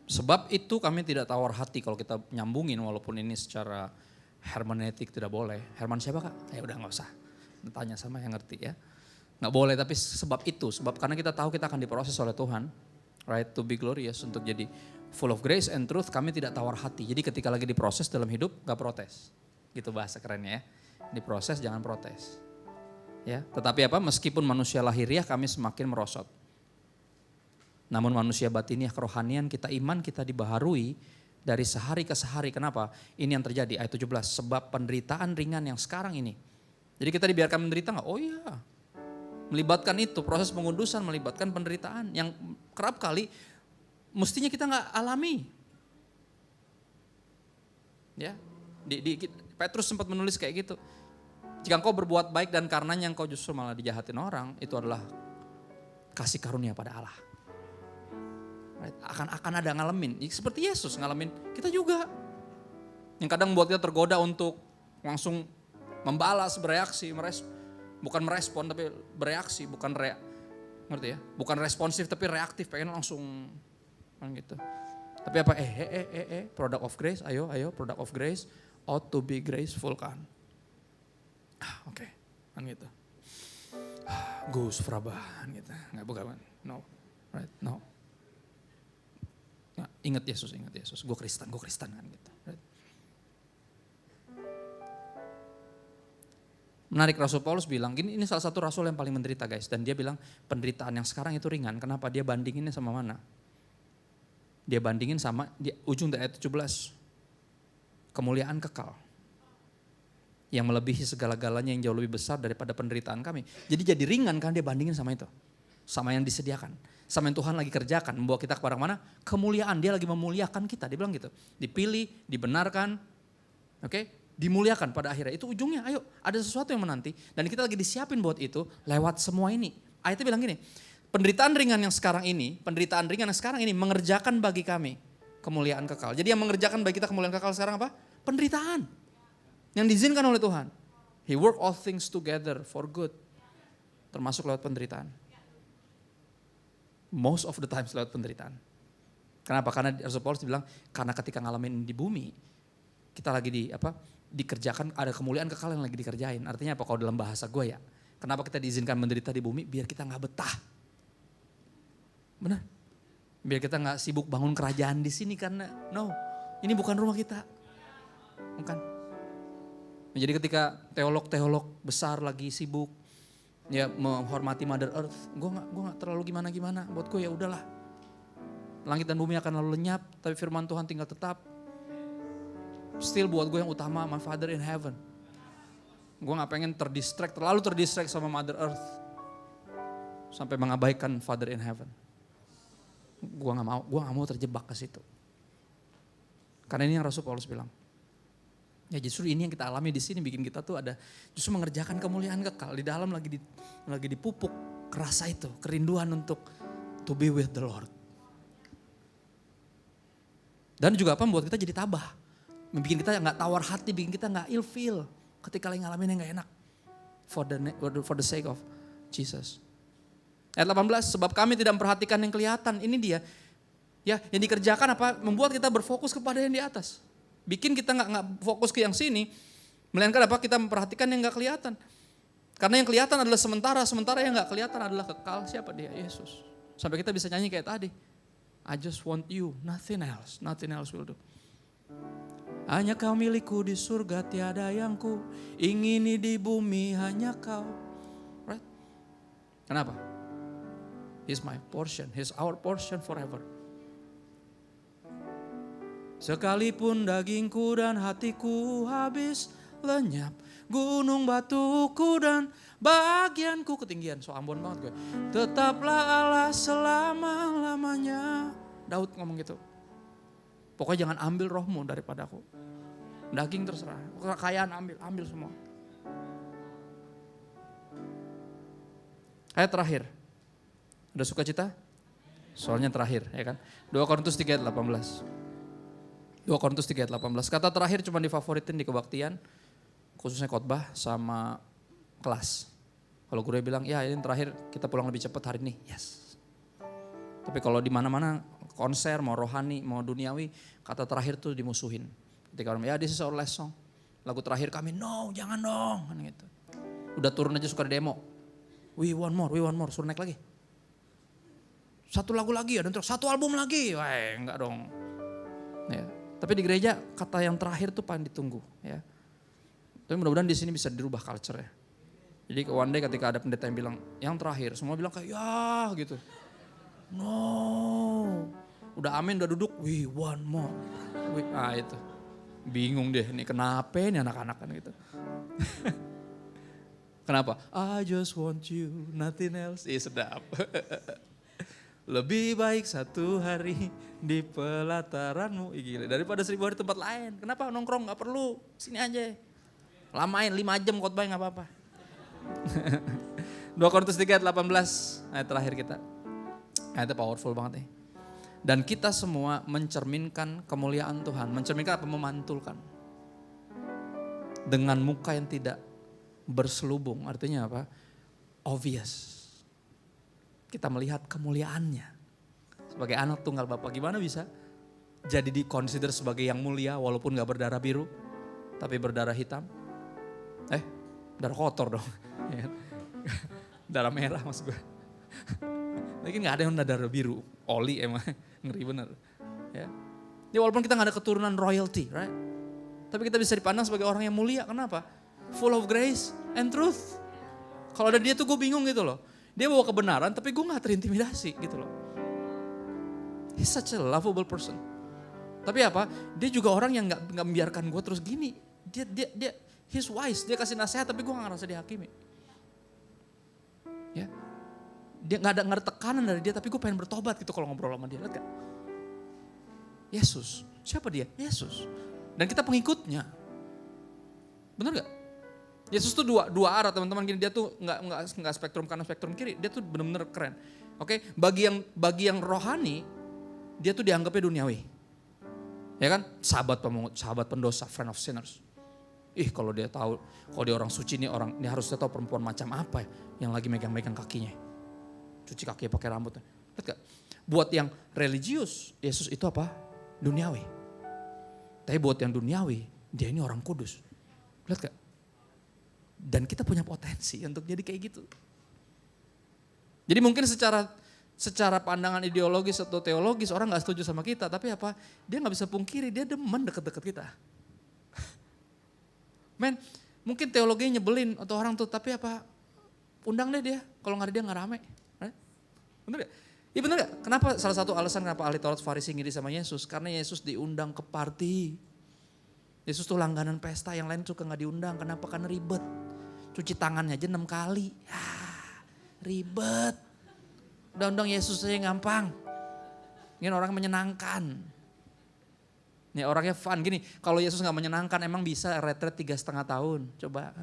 Sebab itu kami tidak tawar hati kalau kita nyambungin, walaupun ini secara hermeneutik tidak boleh. Herman siapa kak? Ya udah gak usah, tanya sama yang ngerti ya. Gak boleh, tapi sebab karena kita tahu kita akan diproses oleh Tuhan. Right, to be glorious, untuk jadi full of grace and truth, kami tidak tawar hati. Jadi ketika lagi diproses dalam hidup gak protes. Gitu bahasa kerennya ya. Diproses jangan protes. Ya, tetapi apa? Meskipun manusia lahiriah kami semakin merosot. Namun manusia batiniah kerohanian kita, iman kita dibaharui dari sehari ke sehari. Kenapa? Ini yang terjadi ayat 17. Sebab penderitaan ringan yang sekarang ini. Jadi kita dibiarkan menderita gak? Oh iya. Melibatkan itu, proses pengudusan melibatkan penderitaan. Yang kerap kali mestinya kita gak alami. Ya, Petrus sempat menulis kayak gitu. Jika engkau berbuat baik dan karenanya engkau justru malah dijahatin orang, itu adalah kasih karunia pada Allah. Akan ada ngalamin, seperti Yesus ngalamin, kita juga. Yang kadang buat kita tergoda untuk langsung membalas, bereaksi, bukan merespon tapi bereaksi, ngerti ya? Bukan responsif tapi reaktif, pengen langsung kan gitu. Tapi apa? Product of grace, ayo, product of grace, ought to be graceful kan. Oke, kan gitu. Gus Frabahan gitu, nggak bukan, no, right, no. Ya, ingat Yesus, gue Kristen kan gitu. Right. Menarik, Rasul Paulus bilang, ini salah satu rasul yang paling menderita guys. Dan dia bilang penderitaan yang sekarang itu ringan. Kenapa? Dia bandinginnya sama mana? Dia bandingin sama di ujung ayat 17. Kemuliaan kekal. Yang melebihi segala-galanya yang jauh lebih besar daripada penderitaan kami. Jadi ringan kan dia bandingin sama itu. Sama yang disediakan. Sama yang Tuhan lagi kerjakan. Membawa kita kepada mana? Kemuliaan. Dia lagi memuliakan kita. Dia bilang gitu. Dipilih, dibenarkan. Dimuliakan pada akhirnya. Itu ujungnya. Ayo, ada sesuatu yang menanti. Dan kita lagi disiapin buat itu lewat semua ini. Ayatnya bilang gini. Penderitaan ringan yang sekarang ini mengerjakan bagi kami kemuliaan kekal. Jadi yang mengerjakan bagi kita kemuliaan kekal sekarang apa? Penderitaan. Yang diizinkan oleh Tuhan. He work all things together for good. Termasuk lewat penderitaan. Most of the times lewat penderitaan. Kenapa? Karena Rasul Paulus bilang, karena ketika ngalamin di bumi, kita lagi dikerjakan, ada kemuliaan kekal yang lagi dikerjain. Artinya apa? Kalau dalam bahasa gue ya, kenapa kita diizinkan menderita di bumi? Biar kita gak betah. Benar? Biar kita gak sibuk bangun kerajaan di sini karena, no, ini bukan rumah kita. Bukan. Jadi ketika teolog-teolog besar lagi sibuk, ya menghormati Mother Earth, gue gak terlalu gimana-gimana. Buat gue ya udahlah. Langit dan bumi akan lalu lenyap, tapi firman Tuhan tinggal tetap. Still buat gue yang utama, my Father in heaven. Gue gak pengen terlalu terdistract sama Mother Earth. Sampai mengabaikan Father in heaven. Gue gak mau terjebak ke situ. Karena ini yang Rasul Paulus bilang. Ya justru ini yang kita alami di sini bikin kita tuh ada justru mengerjakan kemuliaan kekal. Di dalam lagi dipupuk kerasa itu, kerinduan untuk to be with the Lord. Dan juga apa membuat kita jadi tabah. Bikin kita gak tawar hati, bikin kita gak ilfeel ketika lagi ngalamin yang gak enak. For the sake of Jesus. Ayat 18, sebab kami tidak memperhatikan yang kelihatan. Ini dia. Ya, yang dikerjakan apa? Membuat kita berfokus kepada yang di atas. Bikin kita gak fokus ke yang sini. Melainkan apa? Kita memperhatikan yang gak kelihatan. Karena yang kelihatan adalah sementara yang gak kelihatan adalah kekal. Siapa dia? Yesus. Sampai kita bisa nyanyi kayak tadi. I just want you, nothing else will do. Hanya kau milikku di surga, tiada yang ku ingini di bumi, hanya kau. Right? Kenapa? He's my portion, he's our portion forever. Sekalipun dagingku dan hatiku habis lenyap, gunung batuku dan bagianku ketinggian. So Ambon banget gue. Tetaplah Allah selama-lamanya. Daud ngomong gitu. Pokoknya jangan ambil rohmu daripada aku. Daging terserah, kekayaan ambil semua. Ayat terakhir. Udah sukacita? Soalnya terakhir, ya kan? 2 Korintus 3 ayat 18. 2 Korintus 3 ayat 18. Kata terakhir cuma difavoritin di kebaktian, khususnya khotbah sama kelas. Kalau guru bilang, ya ini terakhir kita pulang lebih cepat hari ini. Yes. Tapi kalau di mana-mana konser, mau rohani, mau duniawi, kata terakhir tuh dimusuhin. Ketika orang, ya this is our last song. Lagu terakhir kami, no jangan dong. Kan gitu. Udah turun aja suka demo. We want more, suruh naik lagi. Satu lagu lagi ya, dan satu album lagi. Wah enggak dong. Ya. Tapi di gereja kata yang terakhir tuh paling ditunggu. Ya. Tapi mudah-mudahan di sini bisa dirubah culture ya. Jadi one day ketika ada pendeta yang bilang yang terakhir, semua bilang kayak ya gitu. No, udah amin, udah duduk, we want more. Itu, bingung deh, ini kenapa nih anak-anak kan gitu. Kenapa? I just want you, nothing else. Sedap. Lebih baik satu hari di pelataranmu, gila, daripada 1000 hari tempat lain. Kenapa nongkrong? Gak perlu, sini aja. Lamain 5 jam khotbah gak apa-apa. 2 Korintus 3 ayat 18, ayat terakhir kita. Ayatnya powerful banget nih. Dan kita semua mencerminkan kemuliaan Tuhan. Mencerminkan apa? Memantulkan. Dengan muka yang tidak berselubung. Artinya apa? Obvious. Kita melihat kemuliaannya. Sebagai anak tunggal Bapa, gimana bisa jadi dikonsider sebagai yang mulia walaupun gak berdarah biru, tapi berdarah hitam? Darah kotor dong. Darah merah maksud gue. Lagi gak ada yang darah biru, oli emang, ngeri bener. Ya walaupun kita gak ada keturunan royalty, right? Tapi kita bisa dipandang sebagai orang yang mulia, kenapa? Full of grace and truth. Kalau ada dia tuh gue bingung gitu loh. Dia bawa kebenaran tapi gue gak terintimidasi gitu loh. He's such a lovable person. Tapi apa? Dia juga orang yang gak membiarkan gue terus gini. Dia he's wise, dia kasih nasihat tapi gue gak ngerasa dihakimi. Ya, dia gak ada tekanan dari dia tapi gue pengen bertobat gitu kalau ngobrol sama dia. Lihat gak? Yesus, siapa dia? Yesus. Dan kita pengikutnya. Benar gak? Yesus tuh dua arah teman-teman, gini, dia tuh nggak spektrum kanan spektrum kiri, dia tuh benar-benar keren. Oke, bagi yang rohani, dia tuh dianggapnya duniawi, ya kan? Sahabat pemungut, sahabat pendosa, friend of sinners. Kalau dia tahu, kalau dia orang suci ini harusnya tahu perempuan macam apa yang lagi megang-megang kakinya, cuci kakinya pakai rambutnya. Lihat gak? Buat yang religius, Yesus itu apa? Duniawi. Tapi buat yang duniawi, dia ini orang kudus. Lihat gak? Dan kita punya potensi untuk jadi kayak gitu. Jadi mungkin secara pandangan ideologis atau teologis orang gak setuju sama kita. Tapi apa? Dia gak bisa pungkiri, dia demen deket-deket kita. Men, mungkin teologinya nyebelin atau orang tuh. Tapi apa? Undang deh dia. Kalau gak ada dia gak rame. Bener gak? Iya bener gak? Kenapa salah satu alasan kenapa ahli Taurat Farisi ngiri sama Yesus? Karena Yesus diundang ke party. Yesus tuh langganan pesta, yang lain suka gak diundang. Kenapa? Karena ribet. Cuci tangannya aja 6 kali. Ribet. Udah undang Yesus aja gampang. Ini orang menyenangkan. Ini orangnya fun. Gini, kalau Yesus gak menyenangkan emang bisa retret 3,5 tahun. Coba.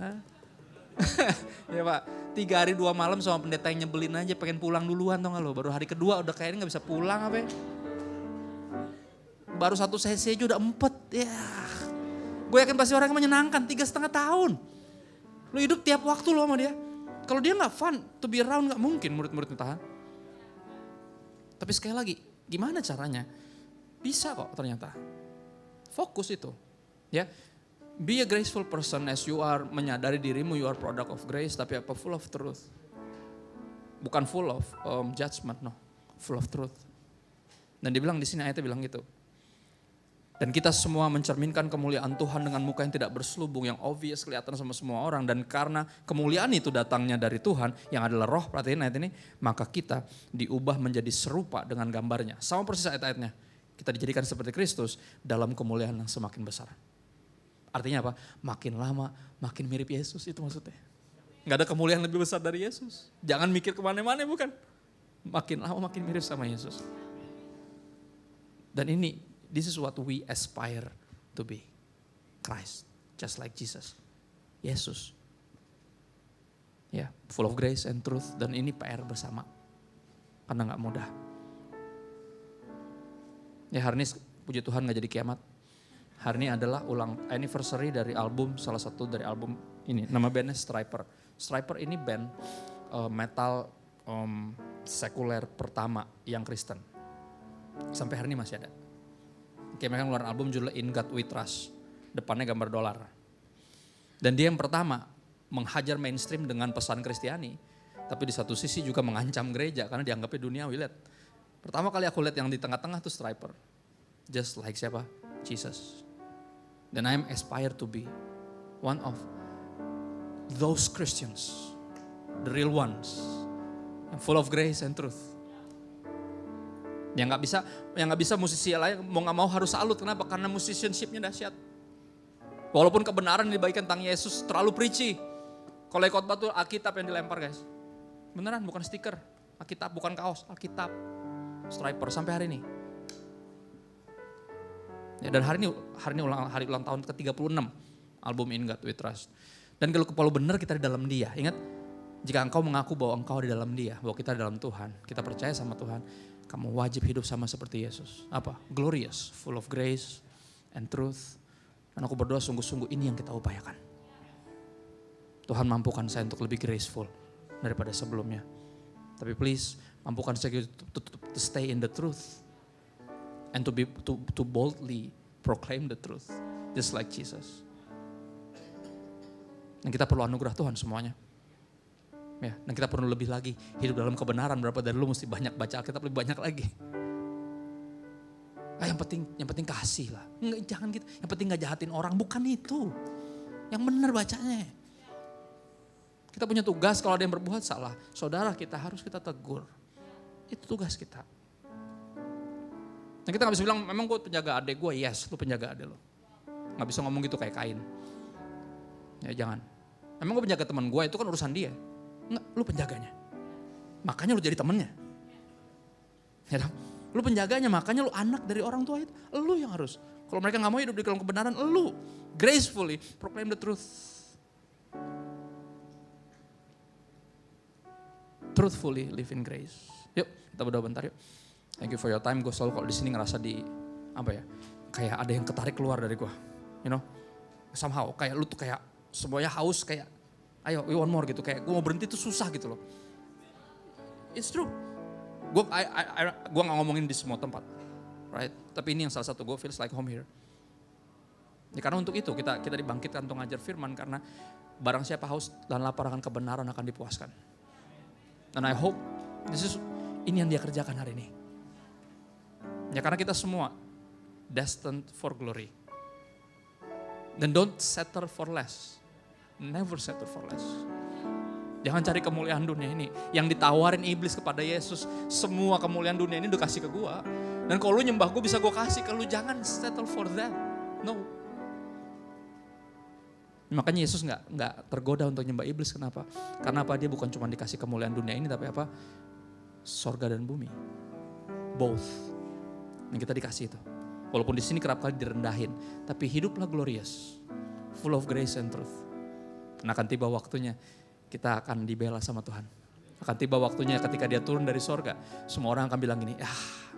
Ya Pak, 3 hari 2 malam sama pendeta yang nyebelin aja, pengen pulang duluan tau gak lo. Baru hari kedua udah kayaknya gak bisa pulang apa ya. Baru 1 sesi aja udah 4. Ya. Gue yakin pasti orang yang menyenangkan 3,5 tahun. Lu hidup tiap waktu lo sama dia. Kalau dia gak fun, to be around gak mungkin murid-muridnya tahan. Tapi sekali lagi, gimana caranya? Bisa kok ternyata. Fokus itu. Ya, Be a graceful person as you are menyadari dirimu you are product of grace, tapi apa? Full of truth. Bukan full of judgment, no. Full of truth. Dan dibilang di sini ayatnya bilang gitu. Dan kita semua mencerminkan kemuliaan Tuhan dengan muka yang tidak berselubung, yang obvious kelihatan sama semua orang. Dan karena kemuliaan itu datangnya dari Tuhan, yang adalah roh, perhatiin ayat ini, maka kita diubah menjadi serupa dengan gambarnya. Sama persis ayat-ayatnya. Kita dijadikan seperti Kristus dalam kemuliaan yang semakin besar. Artinya apa? Makin lama, makin mirip Yesus, itu maksudnya. Gak ada kemuliaan lebih besar dari Yesus. Jangan mikir kemana-mana, bukan. Makin lama, makin mirip sama Yesus. Dan ini, this is what we aspire to be. Christ, just like Jesus. Yesus. Ya, full of grace and truth. Dan ini PR bersama. Karena gak mudah. Ya hari ini puji Tuhan gak jadi kiamat. Hari ini adalah anniversary dari album, salah satu dari album ini. Nama bandnya Striper. Striper ini band metal sekuler pertama yang Kristen. Sampai hari ini masih ada. Kayak mereka ngeluarin album judulnya In God We Trust. Depannya gambar dolar. Dan dia yang pertama menghajar mainstream dengan pesan Kristiani. Tapi di satu sisi juga mengancam gereja karena dianggapnya duniawi. Lihat. Pertama kali aku lihat yang di tengah-tengah tuh Striper. Just like siapa? Jesus. Dan I am aspire to be one of those Christians. The real ones. Yang full of grace and truth. Yang gak bisa musisi lain mau gak mau harus salut. Kenapa? Karena musicianshipnya dahsyat. Walaupun kebenaran yang dibagikan tentang Yesus terlalu preachy. Kalau khotbah tuh Alkitab yang dilempar guys. Beneran bukan stiker. Alkitab bukan kaos, Alkitab. Striper sampai hari ini. Ya, dan hari ini hari ulang tahun ke-36 album In God We Trust. Dan kalau benar kita di dalam Dia. Ingat, jika engkau mengaku bahwa engkau di dalam Dia, bahwa kita di dalam Tuhan, kita percaya sama Tuhan, kamu wajib hidup sama seperti Yesus. Apa? Glorious, full of grace and truth. Dan aku berdoa sungguh-sungguh ini yang kita upayakan. Tuhan mampukan saya untuk lebih graceful daripada sebelumnya. Tapi please, mampukan saya to stay in the truth. And to boldly proclaim the truth. Just like Jesus. Dan kita perlu anugerah Tuhan semuanya. Ya, dan kita perlu lebih lagi hidup dalam kebenaran. Berapa dari lu mesti banyak baca Alkitab lebih banyak lagi. Yang penting kasih lah. Enggak, jangan gitu. Yang penting gak jahatin orang. Bukan itu. Yang benar bacanya. Kita punya tugas kalau ada yang berbuat salah. Saudara kita harus kita tegur. Itu tugas kita. Nah kita gak bisa bilang, memang gue penjaga adik gue, yes lu penjaga adik lo. Gak bisa ngomong gitu kayak Kain. Ya jangan. Memang gue penjaga teman gue, itu kan urusan dia. Enggak, lu penjaganya. Makanya lu jadi temennya. Ya dong? Lu penjaganya, makanya lu anak dari orang tua itu. Lu yang harus. Kalau mereka gak mau hidup di dalam kebenaran, lu gracefully proclaim the truth. Truthfully live in grace. Yuk kita berdoa bentar yuk. Thank you for your time. Gue selalu kalau di sini ngerasa kayak ada yang ketarik keluar dari gue, you know, somehow kayak lu tuh kayak semuanya haus kayak, ayo we want more gitu, kayak gue mau berhenti tuh susah gitu loh. It's true. Gue nggak ngomongin di semua tempat, right? Tapi ini yang salah satu gue feels like home here. Ya, karena untuk itu kita dibangkitkan untuk ngajar firman karena barang siapa haus dan lapar akan kebenaran akan dipuaskan. Dan I hope ini yang dia kerjakan hari ini. Ya karena kita semua destined for glory. Dan don't settle for less. Never settle for less. Jangan cari kemuliaan dunia ini. Yang ditawarin iblis kepada Yesus, semua kemuliaan dunia ini udah kasih ke gua. Dan kalau lu nyembah gua bisa gua kasih ke lu, jangan settle for that. No. Makanya Yesus nggak tergoda untuk nyembah iblis. Kenapa? Karena apa? Dia bukan cuma dikasih kemuliaan dunia ini, tapi apa? Sorga dan bumi. Both. Yang kita dikasih itu. Walaupun di sini kerap kali direndahin, tapi hiduplah glorious, full of grace and truth. Dan akan tiba waktunya kita akan dibela sama Tuhan. Akan tiba waktunya ketika dia turun dari sorga, semua orang akan bilang gini,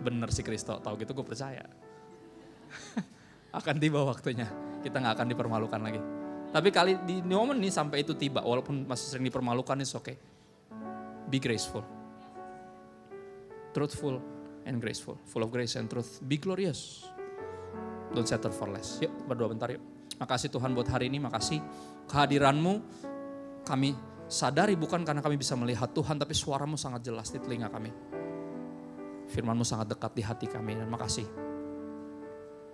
bener sih Kristo, tahu gitu gue percaya. Akan tiba waktunya, kita gak akan dipermalukan lagi. Tapi kali di momen ini sampai itu tiba, walaupun masih sering dipermalukan, it's okay. Be graceful, truthful and graceful, full of grace and truth. Be glorious. Don't settle for less. Yuk berdoa bentar yuk. Makasih Tuhan buat hari ini, makasih kehadiran-Mu kami sadari bukan karena kami bisa melihat Tuhan, tapi suara-Mu sangat jelas di telinga kami. Firman-Mu sangat dekat di hati kami dan makasih.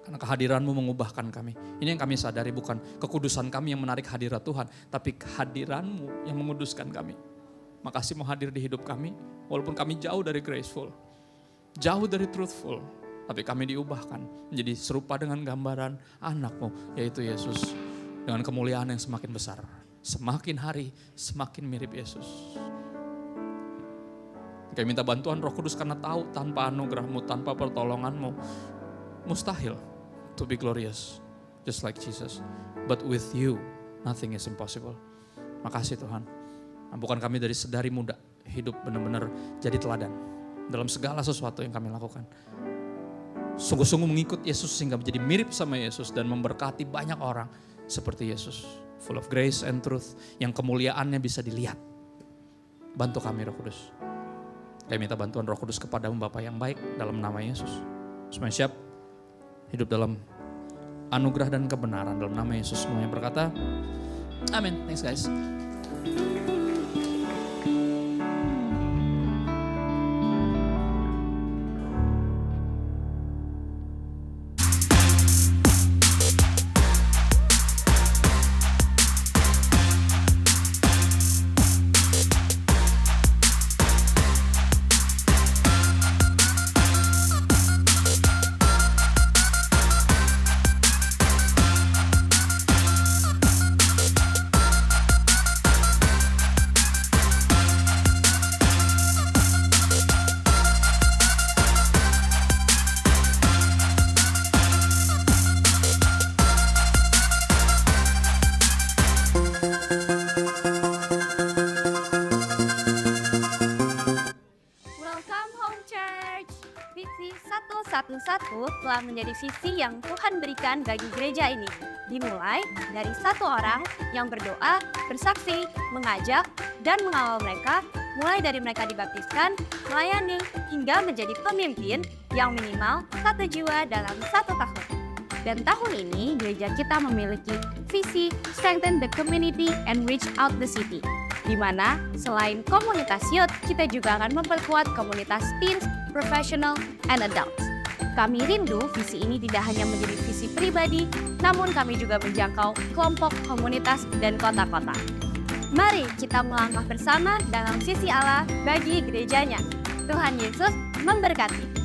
Karena kehadiran-Mu mengubahkan kami. Ini yang kami sadari bukan kekudusan kami yang menarik hadirat Tuhan, tapi kehadiran-Mu yang menguduskan kami. Makasih mau hadir di hidup kami, walaupun kami jauh dari graceful, jauh dari truthful, tapi kami diubahkan menjadi serupa dengan gambaran anak-Mu, yaitu Yesus. Dengan kemuliaan yang semakin besar. Semakin hari, semakin mirip Yesus. Kami minta bantuan Roh Kudus karena tahu tanpa anugerah-Mu, tanpa pertolongan-Mu, mustahil to be glorious. Just like Jesus. But with you, nothing is impossible. Makasih Tuhan. Bukan kami dari muda, hidup benar-benar jadi teladan. Dalam segala sesuatu yang kami lakukan. Sungguh-sungguh mengikut Yesus sehingga menjadi mirip sama Yesus dan memberkati banyak orang seperti Yesus. Full of grace and truth, yang kemuliaannya bisa dilihat. Bantu kami Roh Kudus. Kami minta bantuan Roh Kudus kepada-Mu Bapa yang baik dalam nama Yesus. Semua siap hidup dalam anugerah dan kebenaran dalam nama Yesus. Semuanya berkata, amin. Thanks guys. Visi 111 telah menjadi visi yang Tuhan berikan bagi gereja ini. Dimulai dari satu orang yang berdoa, bersaksi, mengajak, dan mengawal mereka, mulai dari mereka dibaptiskan, melayani, hingga menjadi pemimpin yang minimal 1 jiwa dalam 1 tahun. Dan tahun ini gereja kita memiliki visi Strengthen the Community and Reach Out the City, di mana selain komunitas youth, kita juga akan memperkuat komunitas teens, professional, and adults. Kami rindu visi ini tidak hanya menjadi visi pribadi, namun kami juga menjangkau kelompok, komunitas, dan kota-kota. Mari kita melangkah bersama dalam visi Allah bagi gerejanya. Tuhan Yesus memberkati.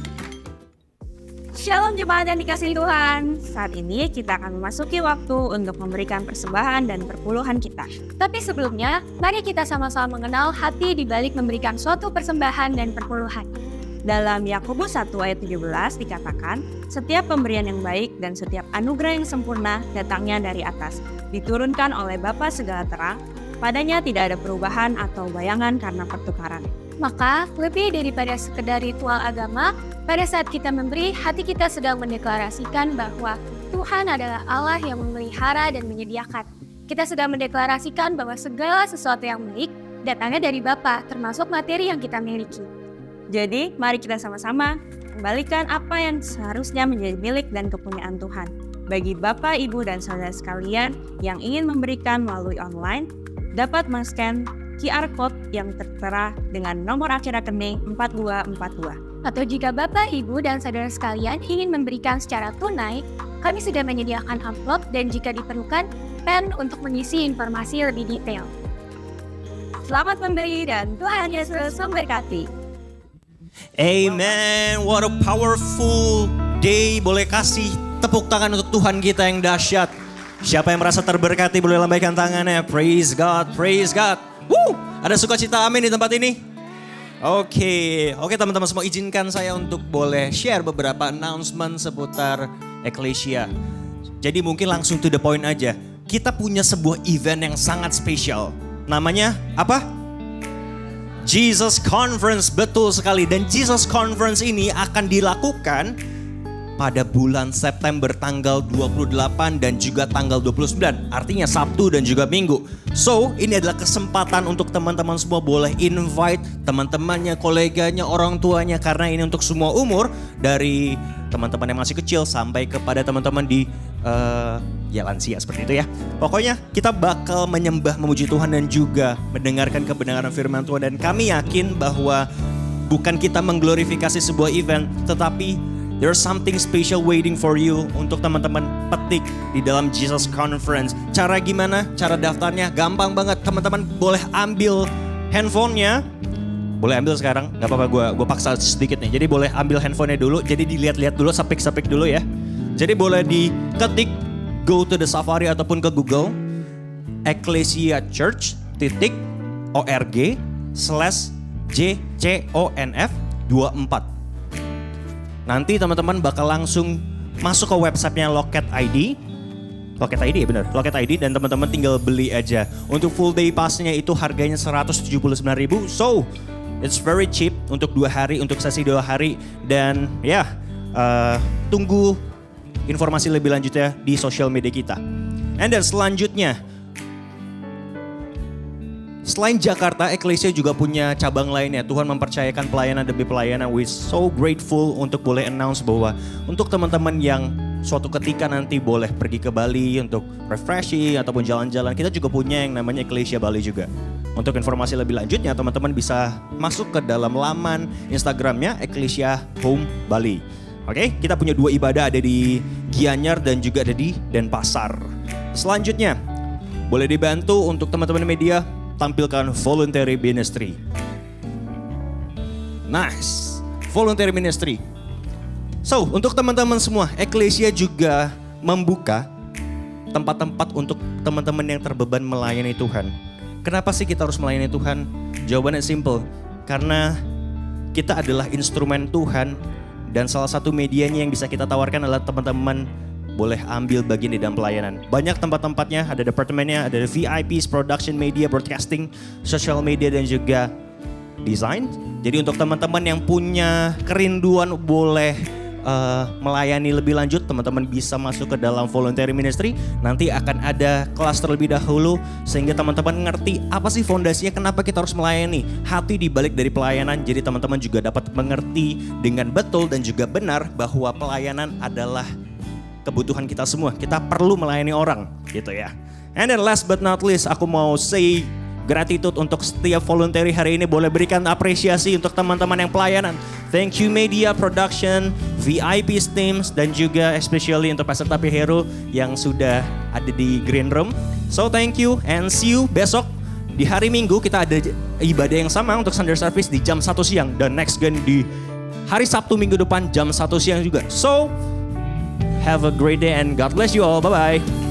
Shalom jemaat yang dikasihi Tuhan. Saat ini kita akan memasuki waktu untuk memberikan persembahan dan perpuluhan kita. Tapi sebelumnya, mari kita sama-sama mengenal hati di balik memberikan suatu persembahan dan perpuluhan. Dalam Yakobus 1 ayat 17 dikatakan, setiap pemberian yang baik dan setiap anugerah yang sempurna datangnya dari atas, diturunkan oleh Bapa segala terang, padanya tidak ada perubahan atau bayangan karena pertukaran. Maka, lebih daripada sekedar ritual agama, pada saat kita memberi, hati kita sedang mendeklarasikan bahwa Tuhan adalah Allah yang memelihara dan menyediakan. Kita sedang mendeklarasikan bahwa segala sesuatu yang baik datangnya dari Bapa, termasuk materi yang kita miliki. Jadi, mari kita sama-sama kembalikan apa yang seharusnya menjadi milik dan kepunyaan Tuhan. Bagi Bapak, Ibu, dan saudara sekalian yang ingin memberikan melalui online, dapat men-scan QR Code yang tertera dengan nomor akhir rekening 4242. Atau jika Bapak, Ibu, dan saudara sekalian ingin memberikan secara tunai, kami sudah menyediakan amplop dan jika diperlukan, pen untuk mengisi informasi lebih detail. Selamat memberi dan Tuhan Yesus memberkati. Amen. What a powerful day. Boleh kasih tepuk tangan untuk Tuhan kita yang dahsyat. Siapa yang merasa terberkati boleh lambaikan tangannya. Praise God, praise God. Woo! Ada sukacita amin di tempat ini? Oke, teman-teman semua, izinkan saya untuk boleh share beberapa announcement seputar Ecclesia. Jadi mungkin langsung to the point aja. Kita punya sebuah event yang sangat spesial. Namanya apa? Jesus Conference, betul sekali. Dan Jesus Conference ini akan dilakukan pada bulan September tanggal 28 dan juga tanggal 29. Artinya Sabtu dan juga Minggu. So, ini adalah kesempatan untuk teman-teman semua boleh invite teman-temannya, koleganya, orang tuanya. Karena ini untuk semua umur. Dari teman-teman yang masih kecil sampai kepada teman-teman di ya lansia seperti itu ya. Pokoknya kita bakal menyembah, memuji Tuhan dan juga mendengarkan kebenaran firman Tuhan. Dan kami yakin bahwa bukan kita mengglorifikasi sebuah event, tetapi there's something special waiting for you untuk teman-teman petik di dalam Jesus Conference. Cara gimana? Cara daftarnya gampang banget. Teman-teman boleh ambil handphonenya. Boleh ambil sekarang, gak apa-apa gue paksa sedikit nih. Jadi boleh ambil handphonenya dulu, jadi dilihat-lihat dulu, sapik-sapik dulu ya. Jadi boleh diketik, go to the Safari ataupun ke Google, ecclesiachurch.org/JCONF24. Nanti teman-teman bakal langsung masuk ke websitenya Loket ID. Loket ID ya benar, Loket ID, dan teman-teman tinggal beli aja. Untuk full day pass-nya itu harganya 179.000. So, it's very cheap untuk 2 hari, untuk sesi 2 hari. Dan ya, tunggu informasi lebih lanjutnya di sosial media kita. And then selanjutnya, selain Jakarta, Eklesia juga punya cabang lainnya. Tuhan mempercayakan pelayanan demi pelayanan. We're so grateful untuk boleh announce bahwa untuk teman-teman yang suatu ketika nanti boleh pergi ke Bali untuk refreshing ataupun jalan-jalan, kita juga punya yang namanya Eklesia Bali juga. Untuk informasi lebih lanjutnya, teman-teman bisa masuk ke dalam laman Instagramnya Eklesia Home Bali. Oke, kita punya 2 ibadah, ada di Gianyar dan juga ada di Denpasar. Selanjutnya, boleh dibantu untuk teman-teman media tampilkan voluntary ministry. Nice, voluntary ministry. So, untuk teman-teman semua, Eklesia juga membuka tempat-tempat untuk teman-teman yang terbeban melayani Tuhan. Kenapa sih kita harus melayani Tuhan? Jawabannya simple, karena kita adalah instrumen Tuhan dan salah satu medianya yang bisa kita tawarkan adalah teman-teman boleh ambil bagian di dalam pelayanan. Banyak tempat-tempatnya, ada departemennya, ada VIPs, production media, broadcasting, social media dan juga design. Jadi untuk teman-teman yang punya kerinduan boleh melayani lebih lanjut, teman-teman bisa masuk ke dalam voluntary ministry. Nanti akan ada kelas terlebih dahulu sehingga teman-teman ngerti apa sih fondasinya, kenapa kita harus melayani, hati dibalik dari pelayanan. Jadi teman-teman juga dapat mengerti dengan betul dan juga benar bahwa pelayanan adalah kebutuhan kita semua. Kita perlu melayani orang gitu ya. And then last but not least, aku mau say gratitude untuk setiap voluntary hari ini. Boleh berikan apresiasi untuk teman-teman yang pelayanan. Thank you media, production, VIP teams, dan juga especially untuk Pastor Tapi Hero yang sudah ada di green room. So thank you and see you besok. Di hari Minggu kita ada ibadah yang sama untuk Sunday service di jam 1 siang. Dan next again di hari Sabtu minggu depan jam 1 siang juga. So have a great day and God bless you all. Bye-bye.